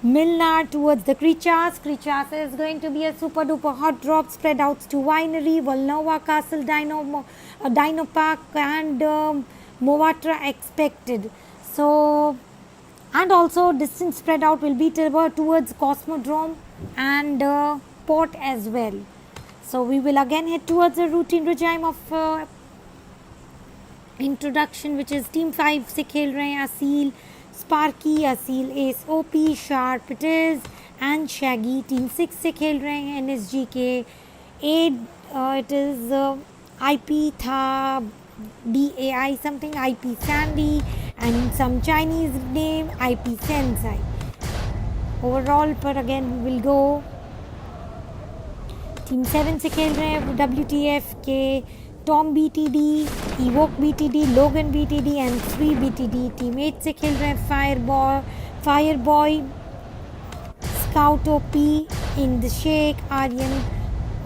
Milnar towards the Krichas. Krichas is going to be a super duper hot drop. Spread out to Winery, Volnova Castle, Dino Park and Movatra expected. So, and also distance spread out will be towards Cosmodrome and Port as well. So we will again head towards a routine regime of introduction, which is team 5 से खेल रहे हैं ASEEL, Sparky, ASEEL, Ace OP, Sharp it is and Shaggy. Team 6 से खेल रहे हैं NSG के Aid, it is IP था BAI something, IP Sandy and some Chinese name IP Sensei. Overall पर again we will go. Team 7 से खेल रहे हैं WTF के Tom BTD, Evoke BTD, Logan BTD and 3 BTD. Team 8 से खेल रहे हैं Fireboy, Scout OP, In the Shake, Aryan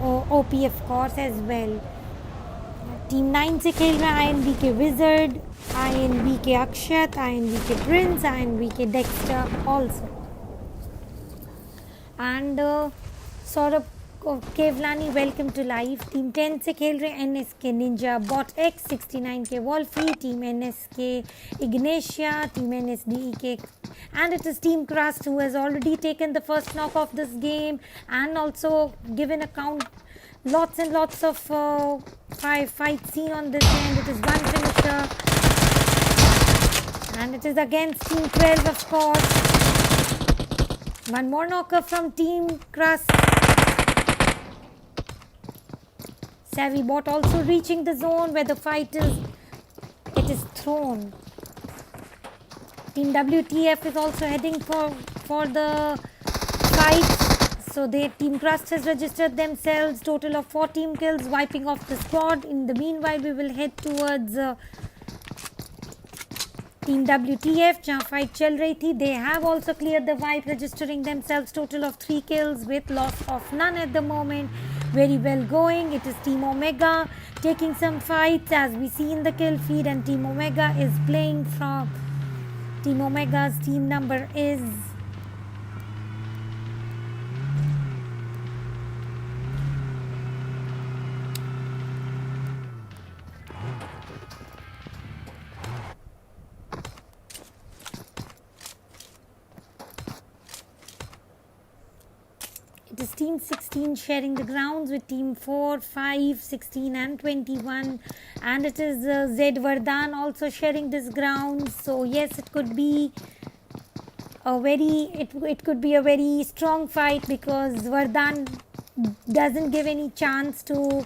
OP of course as well. Team 9 से खेल रहे हैं INVK Wizard, INVK Akshat, INVK Prince, INVK Dexter also. And Saurabh Kevlani, welcome to live. Team 10 से खेल रहे हैं NSK Ninja, Bot X, 69 के Wolfie, Team NSK Ignatia, Team NSDE के, and it is Team CRUST who has already taken the first knock of this game and also given a count, lots and lots of fights seen on this end. It is one finisher and it is against Team 12 of course. One more knocker from Team CRUST. Savvy bot also reaching the zone where the fight is, it is thrown. Team WTF is also heading for the fight. So Team CRUST has registered themselves, total of 4 team kills, wiping off the squad. In the meanwhile, we will head towards Team WTF, जहाँ fight चल रही थी. They have also cleared the wipe, registering themselves total of 3 kills with loss of none at the moment. Very well going. It is Team Omega taking some fights as we see in the kill feed, and Team Omega is playing from Team Omega's team number is it is Team 16 sharing the grounds with Team 4, 5, 16 and 21, and it is Zed Vardhan also sharing this ground. So yes, it could be a very strong fight because Vardhan doesn't give any chance to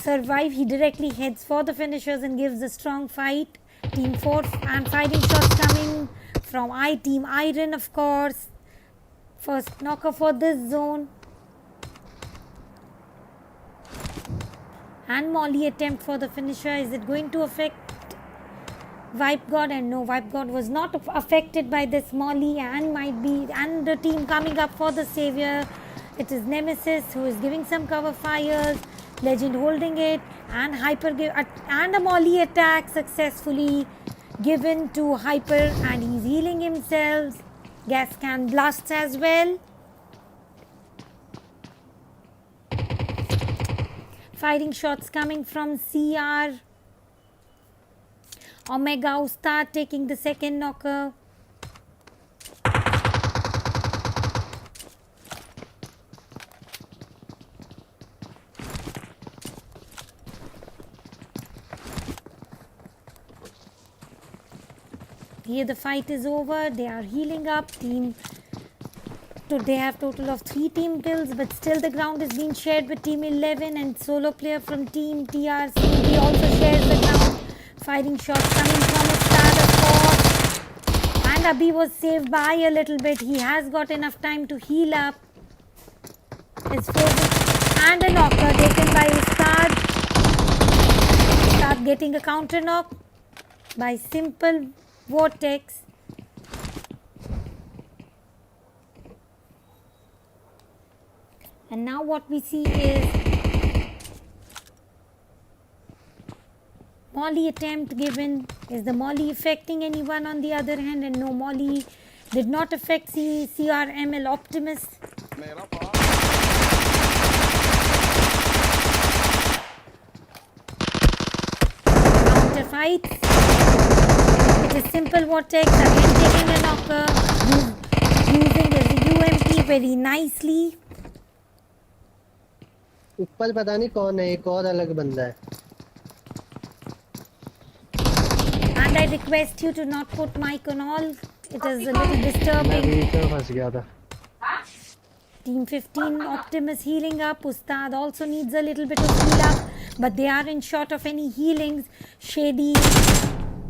survive. He directly heads for the finishers and gives a strong fight. Team 4 and fighting shots coming from Team Iron, of course. First knocker for this zone. And Molly attempt for the finisher. Is it going to affect Vibe God? And no, Vibe God was not affected by this Molly and might be. And the team coming up for the savior. It is Nemesis who is giving some cover fires. Legend holding it. And and a Molly attack successfully given to Hyper. And he's healing himself. Gas can blasts as well. Firing shots coming from CR. Omega Ustad taking the second knocker. Here the fight is over. They are healing up. They have total of 3 team kills, but still the ground is being shared with Team 11 and solo player from Team TR. So he also shares the ground. Firing shots coming from Ustad, of course. And Abhi was saved by a little bit. He has got enough time to heal up. It's frozen. And a knocker taken by Ustad. Ustad getting a counter knock by Simple Vortex. And now what we see is Molly attempt given. Is the Molly affecting anyone on the other hand? And no, Molly did not affect CRML Optimus. Counter fights. It is Simple Vortex again taking a knocker, using his UMP very nicely. ऊपर पता नहीं कौन है, एक और अलग बंदा है. And I request you to not put mic on all. It is a little disturbing. मैं बीच में फंस गया था. Team 15 Optimus healing up. Ustad also needs a little bit of heal up, but they are in short of any healings. Shady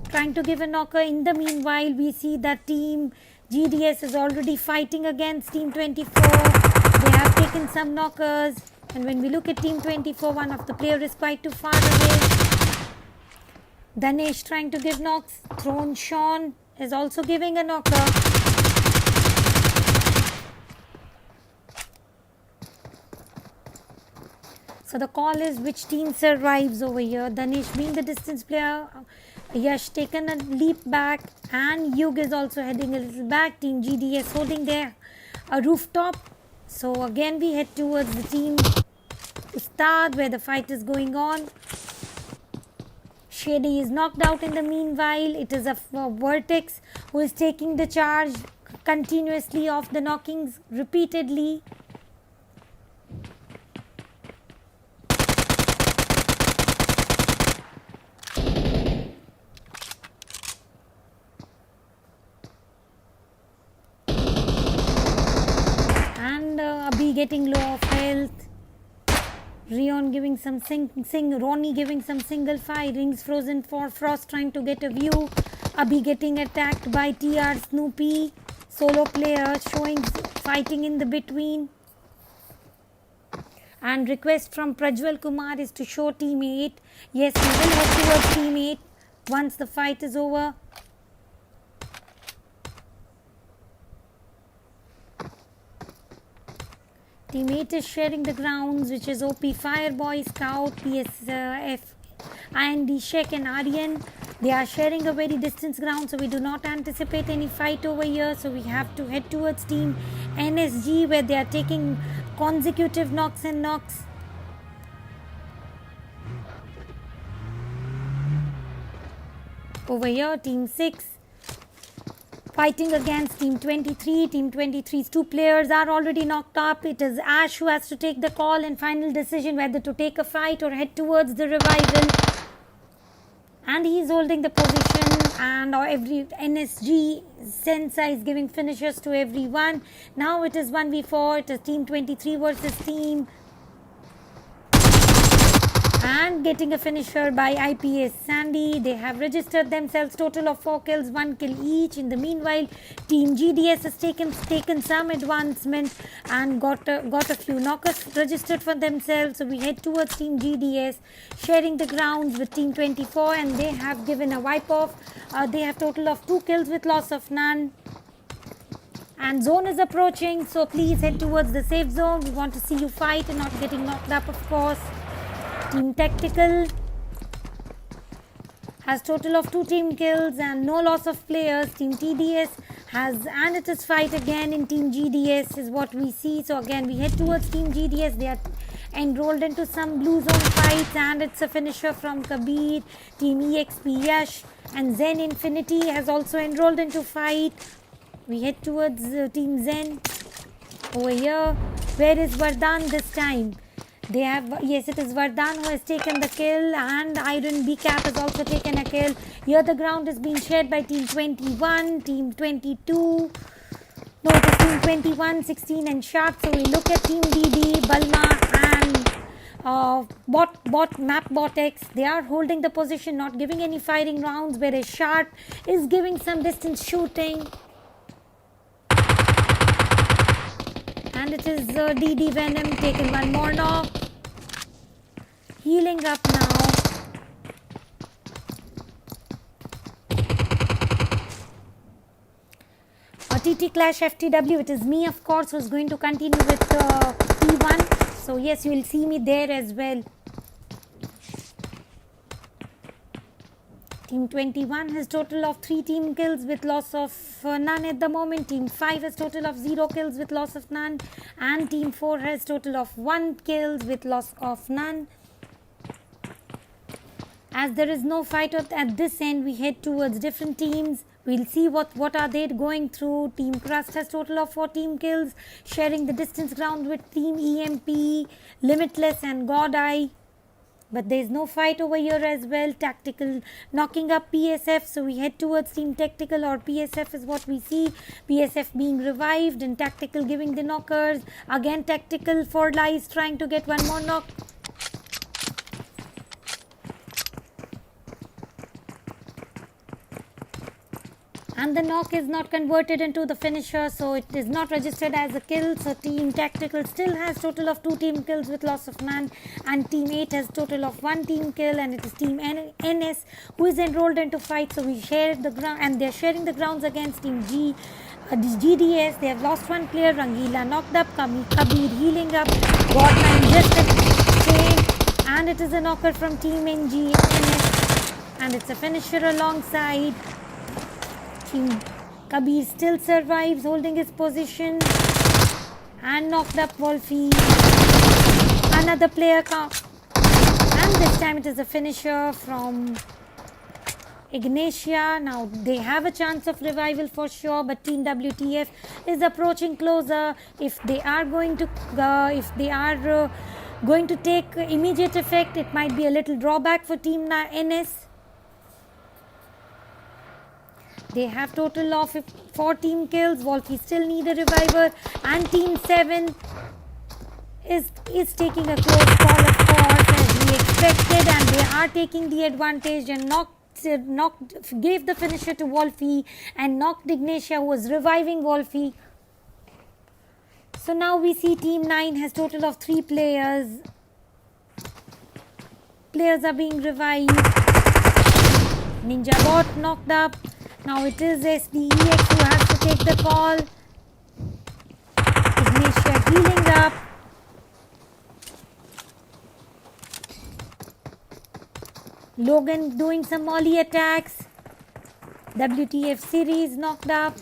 trying to give a knocker. In the meanwhile, we see that Team GDS is already fighting against Team 24. They have taken some knockers. And when we look at Team 24, one of the players is quite too far away. Danesh trying to give knocks. Throne Sean is also giving a knocker. So the call is which team survives over here. Danesh being the distance player. Yash taken a leap back. And Yug is also heading a little back. Team GDS holding there a rooftop. So again we head towards the team Ustad where the fight is going on. Shady is knocked out in the meanwhile. It is a Vertex who is taking the charge continuously off the knockings repeatedly. And Abhi getting low of health. Rion giving some Ronnie giving some single fire. Rings frozen for Frost trying to get a view. Abhi getting attacked by TR Snoopy. solo player showing fighting in the between. And request from Prajwal Kumar is to show teammate. Yes, we will head towards teammate once the fight is over. Teammate is sharing the grounds, which is OP Fireboy, Scout, PSF, IND, Sheikh and Aryan. They are sharing a very distance ground, so we do not anticipate any fight over here. So we have to head towards team NSG, where they are taking consecutive knocks and knocks. Over here, team 6 fighting against team 23. Team 23's 2 players are already knocked up. It is Ash who has to take the call and final decision whether to take a fight or head towards the revival. And he is holding the position, and every NSG Sensa is giving finishers to everyone. Now it is 1v4. It is team 23 versus team, and getting a finisher by IPS Sandy. They have registered themselves total of 4 kills, 1 kill each. In the meanwhile, team GDS has taken some advancement and got a few knockers registered for themselves. So we head towards team GDS, sharing the grounds with team 24, and they have given a wipe off. They have total of 2 kills with loss of none. And zone is approaching, so please head towards the safe zone. We want to see you fight and not getting knocked up, of course. Team Tactical has total of 2 team kills and no loss of players. Team TDS has, and it is fight again in team GDS is what we see. So again we head towards team GDS. They are enrolled into some blue zone fights, and it's a finisher from Kabir. Team EXP Yash and Zen Infinity has also enrolled into fight. We head towards team Zen. Over here, where is Vardhan this time? They have, yes, it is Vardhan who has taken the kill, and Iron B-Cap has also taken a kill. Here the ground is being shared by team 21, team 22. No, it is team 21, 16 and Sharp. So we look at team DD, Balma and Map X. They are holding the position, not giving any firing rounds, whereas Sharp is giving some distance shooting. And it is DD Venom taking one more knock. Healing up now. TT Clash FTW, it is me of course who is going to continue with P1. So yes, you will see me there as well. Team 21 has total of 3 team kills with loss of none at the moment. Team 5 has total of 0 kills with loss of none. And Team 4 has total of 1 kills with loss of none. As there is no fight at this end, we head towards different teams. We'll see what are they going through. Team CRUST has total of 4 team kills, sharing the distance ground with Team EMP, Limitless and Godeye. But there is no fight over here as well. Tactical knocking up PSF. So we head towards Team Tactical, or PSF is what we see. PSF being revived and Tactical giving the knockers. Again Tactical for lies trying to get one more knock. And the knock is not converted into the finisher, so it is not registered as a kill. So Team Tactical still has total of 2 team kills with loss of none, and Team 8 has total of 1 team kill, and it is Team NS who is enrolled into fight. So we share the ground, and they are sharing the grounds against Team GDS. They have lost 1 player. Rangila knocked up, Kabir healing up, Godline just a chain, and it is a knocker from Team NS, and it's a finisher alongside. Team Kabir still survives, holding his position, and knocked up Wolfie. Another player and this time it is a finisher from Ignatia. Now they have a chance of revival for sure, but Team WTF is approaching closer. If they are going to take immediate effect, it might be a little drawback for Team NS. They have total of 4 team kills. Wolfie still need a reviver, and Team 7 is taking a close call, of course, as we expected, and they are taking the advantage and gave the finisher to Wolfie and knocked Ignatia, who was reviving Wolfie. So now we see Team 9 has total of 3 players. Players are being revived. Ninja Bot knocked up. Now it is SDEX who has to take the call. Ignatia healing up. Logan doing some molly attacks. WTF series knocked up.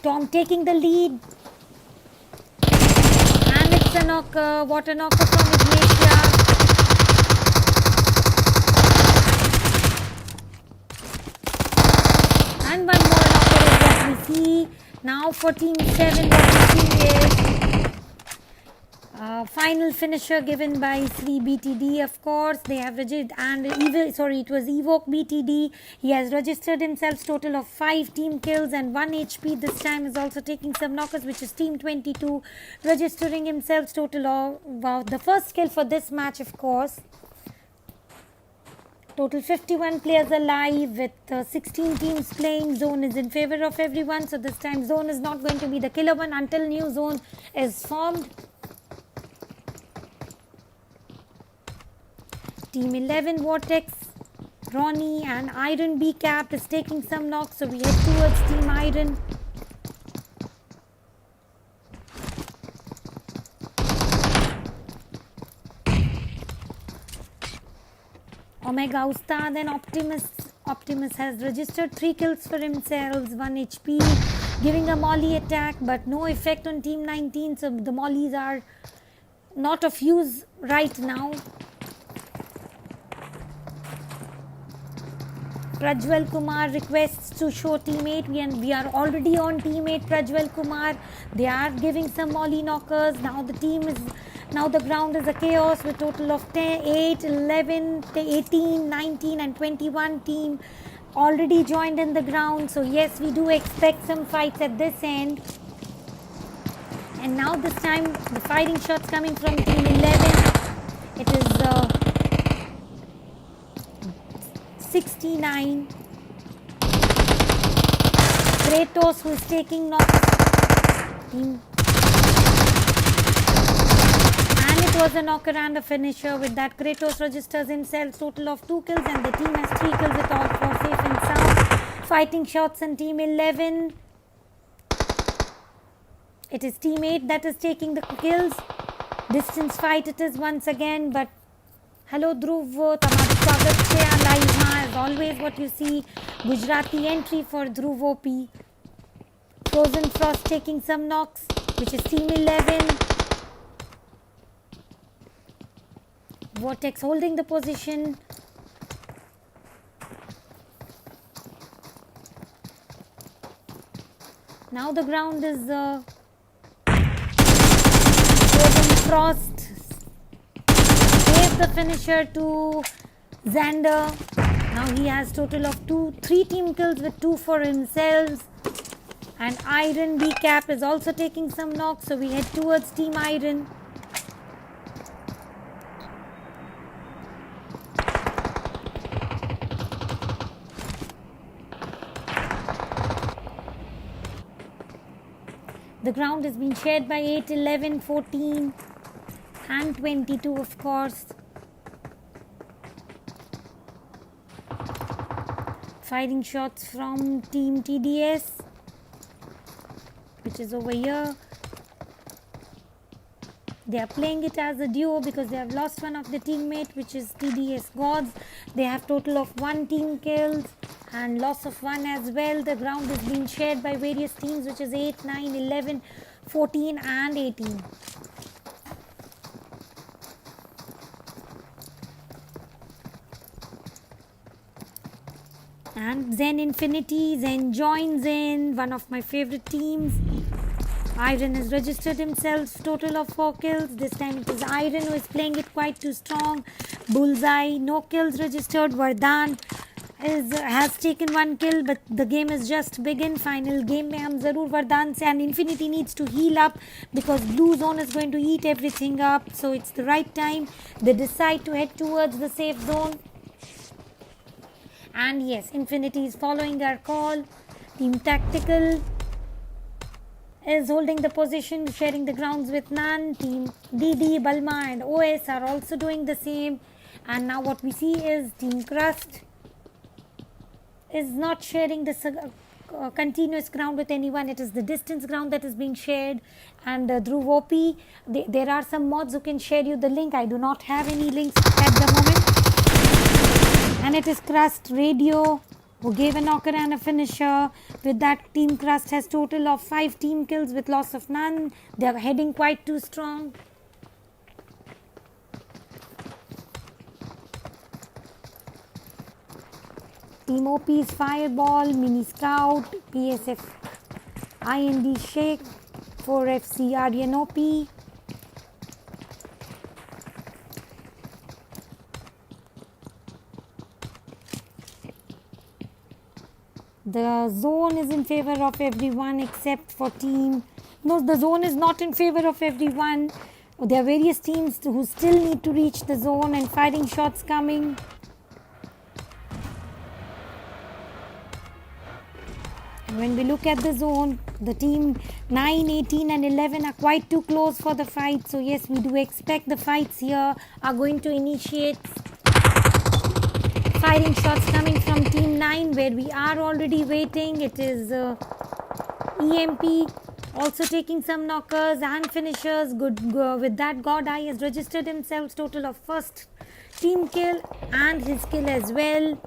Tom taking the lead. And it's a knocker. What a knocker from Ignatia. And one more knocker is what we see. Now for Team 7, what we see is final finisher given by Sri BTD, of course. They have registered, and it was Evoke BTD. He has registered himself total of 5 team kills and 1 HP. This time is also taking some knockers, which is Team 22, registering himself total of the first kill for this match, of course. Total 51 players alive with 16 teams playing. Zone is in favor of everyone, so this time zone is not going to be the killer one until new zone is formed. Team 11 Vortex, Ronnie and Iron B Cap is taking some knocks, so we head towards Team Iron. Omega Ustad and Optimus has registered 3 kills for himself, 1 HP, giving a molly attack, but no effect on Team 19, so the mollies are not of use right now. Prajwal Kumar requests to show Team 8, and we are already on Team 8. Prajwal Kumar, they are giving some molly knockers. Now the ground is a chaos with total of 10, 8, 11, 18, 19 and 21 team already joined in the ground. So yes, we do expect some fights at this end. And now this time the fighting shots coming from Team 11. It is 69. Kratos, who is taking knocks. And it was a knocker and a finisher. With that, Kratos registers himself total of 2 kills, and the team has 3 kills with all 4 safe and sound. Fighting shots on Team 11. It is Team 8 that is taking the kills. Distance fight it is once again, but hello Dhruv, તમારું સ્વાગત છે આ લાઈવમાં. As always, what you see, Gujarati entry for Dhruv OP. Frozen Frost taking some knocks, which is Team 11. Vortex holding the position. Now the ground is Frozen Frost. The finisher to Xander. Now he has total of 3 team kills with 2 for himself. And Iron B Cap is also taking some knocks, so we head towards Team Iron. The ground has been shared by 8, 11, 14 and 22, of course. Firing shots from Team TDS, which is over here. They are playing it as a duo because they have lost one of the teammate, which is TDS Gods. They have total of 1 team kills and loss of 1 as well. The ground is being shared by various teams, which is 8, 9, 11, 14 and 18. And Zen Infinity, Zen joins in, one of my favorite teams. Iron has registered himself, total of 4 kills. This time it is Iron who is playing it quite too strong. Bullseye, no kills registered. Vardhan has taken 1 kill, but the game is just begin. Final game mein hum zarur Vardhan se, and Infinity needs to heal up because blue zone is going to eat everything up. So it's the right time. They decide to head towards the safe zone. And yes, Infinity is following our call. Team Tactical is holding the position, sharing the grounds with none. Team DD, Balma and OS are also doing the same. And now what we see is Team CRUST is not sharing the continuous ground with anyone. It is the distance ground that is being shared. And Dhruv OP, there are some mods who can share you the link. I do not have any links at the moment. And it is CRUST Radio who gave a knocker and a finisher. With that, Team CRUST has total of 5 team kills with loss of none. They are heading quite too strong. Team OP's Fireball, Mini Scout, PSF, IND Shake, 4FC Aryan OP. The zone is in favor of everyone except for team. No, the zone is not in favor of everyone. There are various teams who still need to reach the zone and firing shots coming. When we look at the zone, the team 9, 18 and 11 are quite too close for the fight. So yes, we do expect the fights here are going to initiate. Firing shots coming from team 9 where we are already waiting. It is EMP also taking some knockers and finishers. Good with that, God Eye has registered himself total of first team kill and his kill as well.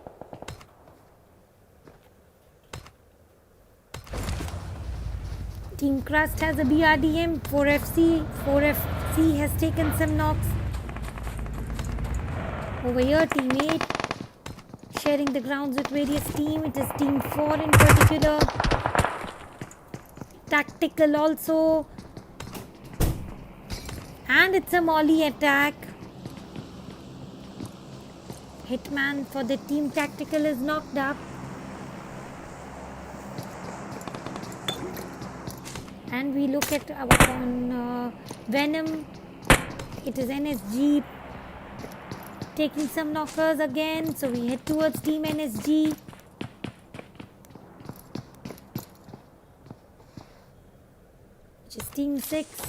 Team CRUST has a BRDM. 4FC has taken some knocks. Over here, Team 8 sharing the grounds with various teams. It is Team 4 in particular. Tactical also. And it's a Molly attack. Hitman for the Team Tactical is knocked up. And we look at on Venom. It is NSG taking some knockers again. So we head towards Team NSG. Which is Team 6.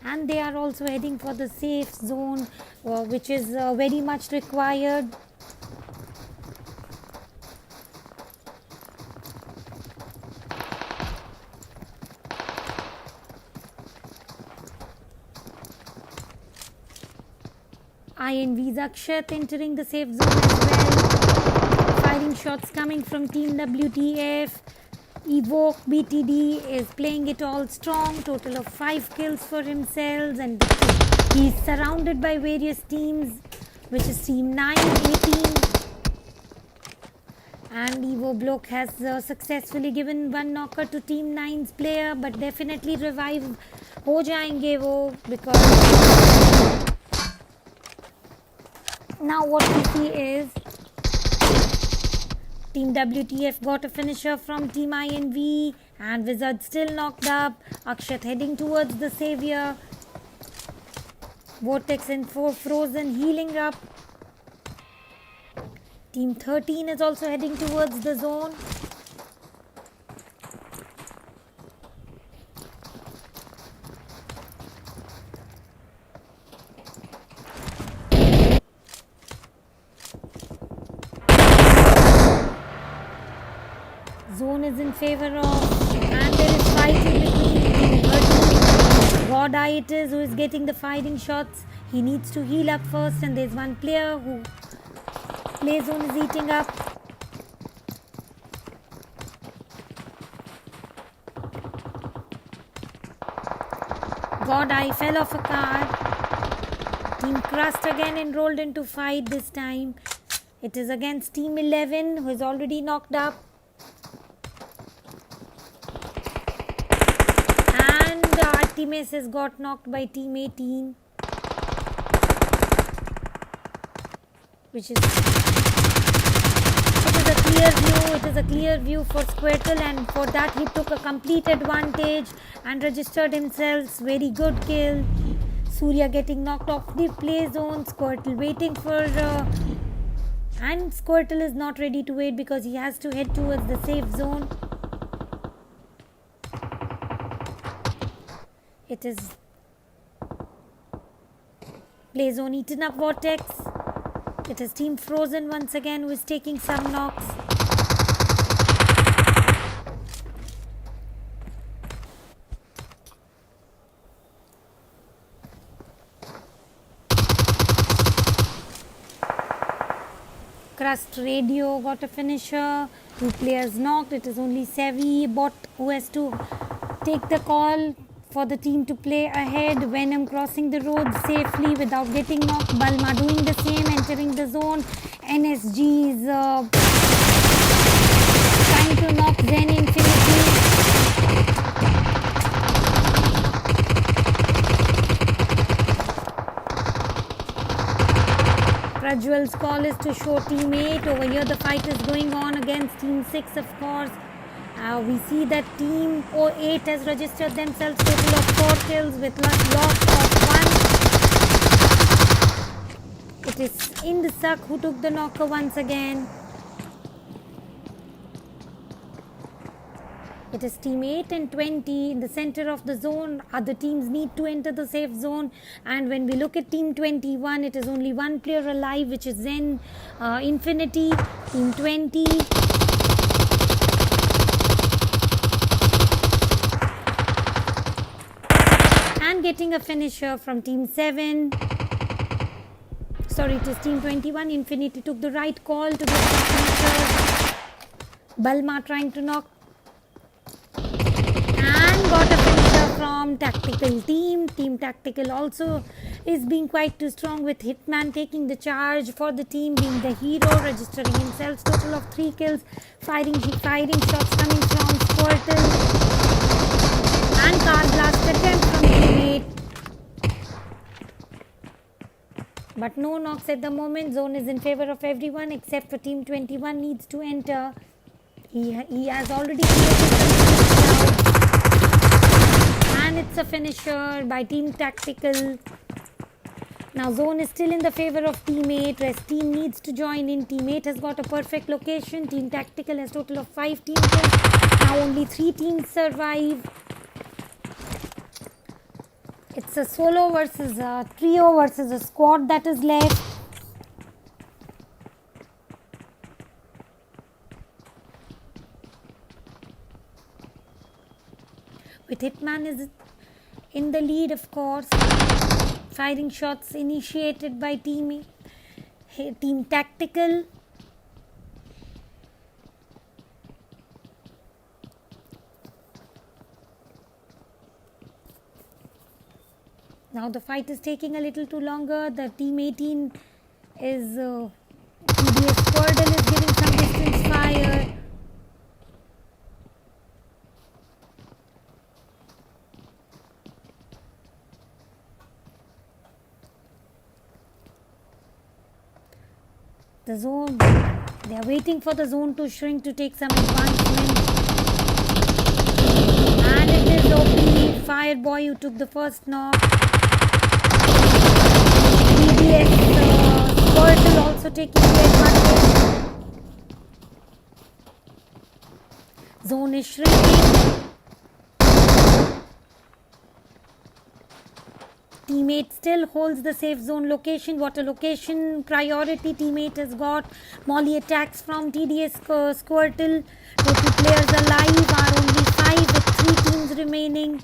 And they are also heading for the safe zone, which is very much required. INV's Akshat entering the safe zone as well. Firing shots coming from Team WTF. Evoke BTD is playing it all strong. Total of 5 kills for himself. And he's surrounded by various teams, which is Team 9, 18. And Evo Bloke has successfully given one knocker to Team 9's player. But definitely revive ho jayenge wo, because now what we see is Team WTF got a finisher from Team INV and Wizard still knocked up. Akshat heading towards the savior. Vortex and Frozen healing up. Team 13 is also heading towards the zone. Zone is in favor of, and there is fighting between God Eye it is who is getting the firing shots. He needs to heal up first, and there's one player who play zone is eating up. God Eye fell off a car. Team CRUST again enrolled into fight this time. It is against Team 11 who is already knocked up. Artemis has got knocked by Team 18, which is a clear view. It is a clear view for Squirtle, and for that he took a complete advantage and registered himself. Very good kill. Surya getting knocked off the play zone. Squirtle waiting for And Squirtle is not ready to wait because he has to head towards the safe zone. It is play zone eaten up Vortex. It is Team Frozen once again who is taking some knocks. CRUST Radio got a finisher. 2 players knocked. It is only Savvy bot who has to take the call for the team to play ahead. Venom crossing the road safely without getting knocked. Balma doing the same, entering the zone. NSG is trying to knock Zen Infinity. Prajwal's call is to show team 8. Over here the fight is going on against team 6, of course. We see that team 8 has registered themselves total of 4 kills with loss of 1. It is Indsak who took the knocker once again. It is team 8 and 20 in the center of the zone. Other teams need to enter the safe zone. And when we look at team 21, it is only 1 player alive, which is Zen Infinity. Team 20. And getting a finisher from team 7. Sorry, it is team 21. Infinity took the right call to get the finisher. Balma trying to knock. And got a finisher from Tactical team. Team Tactical also is being quite too strong with Hitman taking the charge for the team, being the hero, registering himself total of 3 kills, firing shots coming from Squirtle. And car blast attempt from teammate. But no knocks at the moment. Zone is in favor of everyone except for team 21 needs to enter. He has already created some now. And it's a finisher by team Tactical. Now zone is still in the favor of team 8. Rest team needs to join in. Team 8 has got a perfect location. Team Tactical has total of 5 team kills. Now only 3 teams survive. It's a solo versus a trio versus a squad that is left. With Hitman is in the lead, of course. Firing shots initiated by team Tactical. Now the fight is taking a little too longer. The team 18 is TDS Squirtle is giving some distance fire. The zone, they are waiting for the zone to shrink to take some advancement. And it is OP Fireboy who took the first knock. TDS Squirtle also taking the advantage. Zone is shrinking. Teammate still holds the safe zone location. What a location priority teammate has got. Molly attacks from TDS Squirtle. Total players alive are only 5 with 3 teams remaining.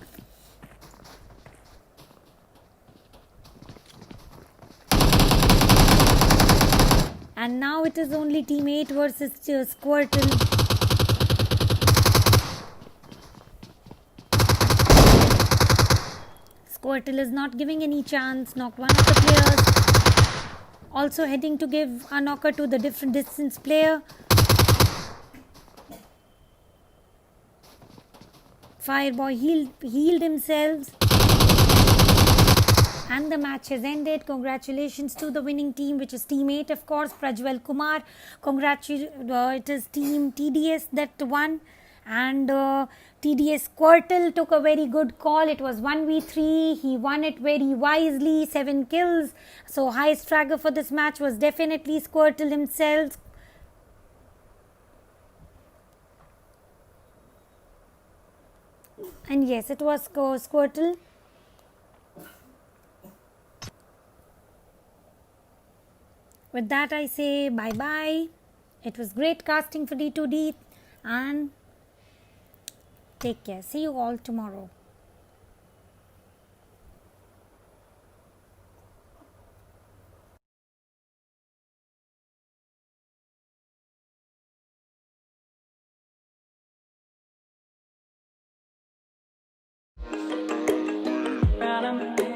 And now it is only team 8 versus Squirtle. Squirtle is not giving any chance. Knocked one of the players. Also heading to give a knocker to the different distance player. Fireboy healed himself. And the match has ended. Congratulations to the winning team, which is team 8, of course, Prajwal Kumar. It is team TDS that won. And TDS Squirtle took a very good call. It was 1v3. He won it very wisely, 7 kills. So highest fragger for this match was definitely Squirtle himself. And yes, it was Squirtle. With that, I say bye-bye. It was great casting for D2D. And take care. See you all tomorrow. Bottom.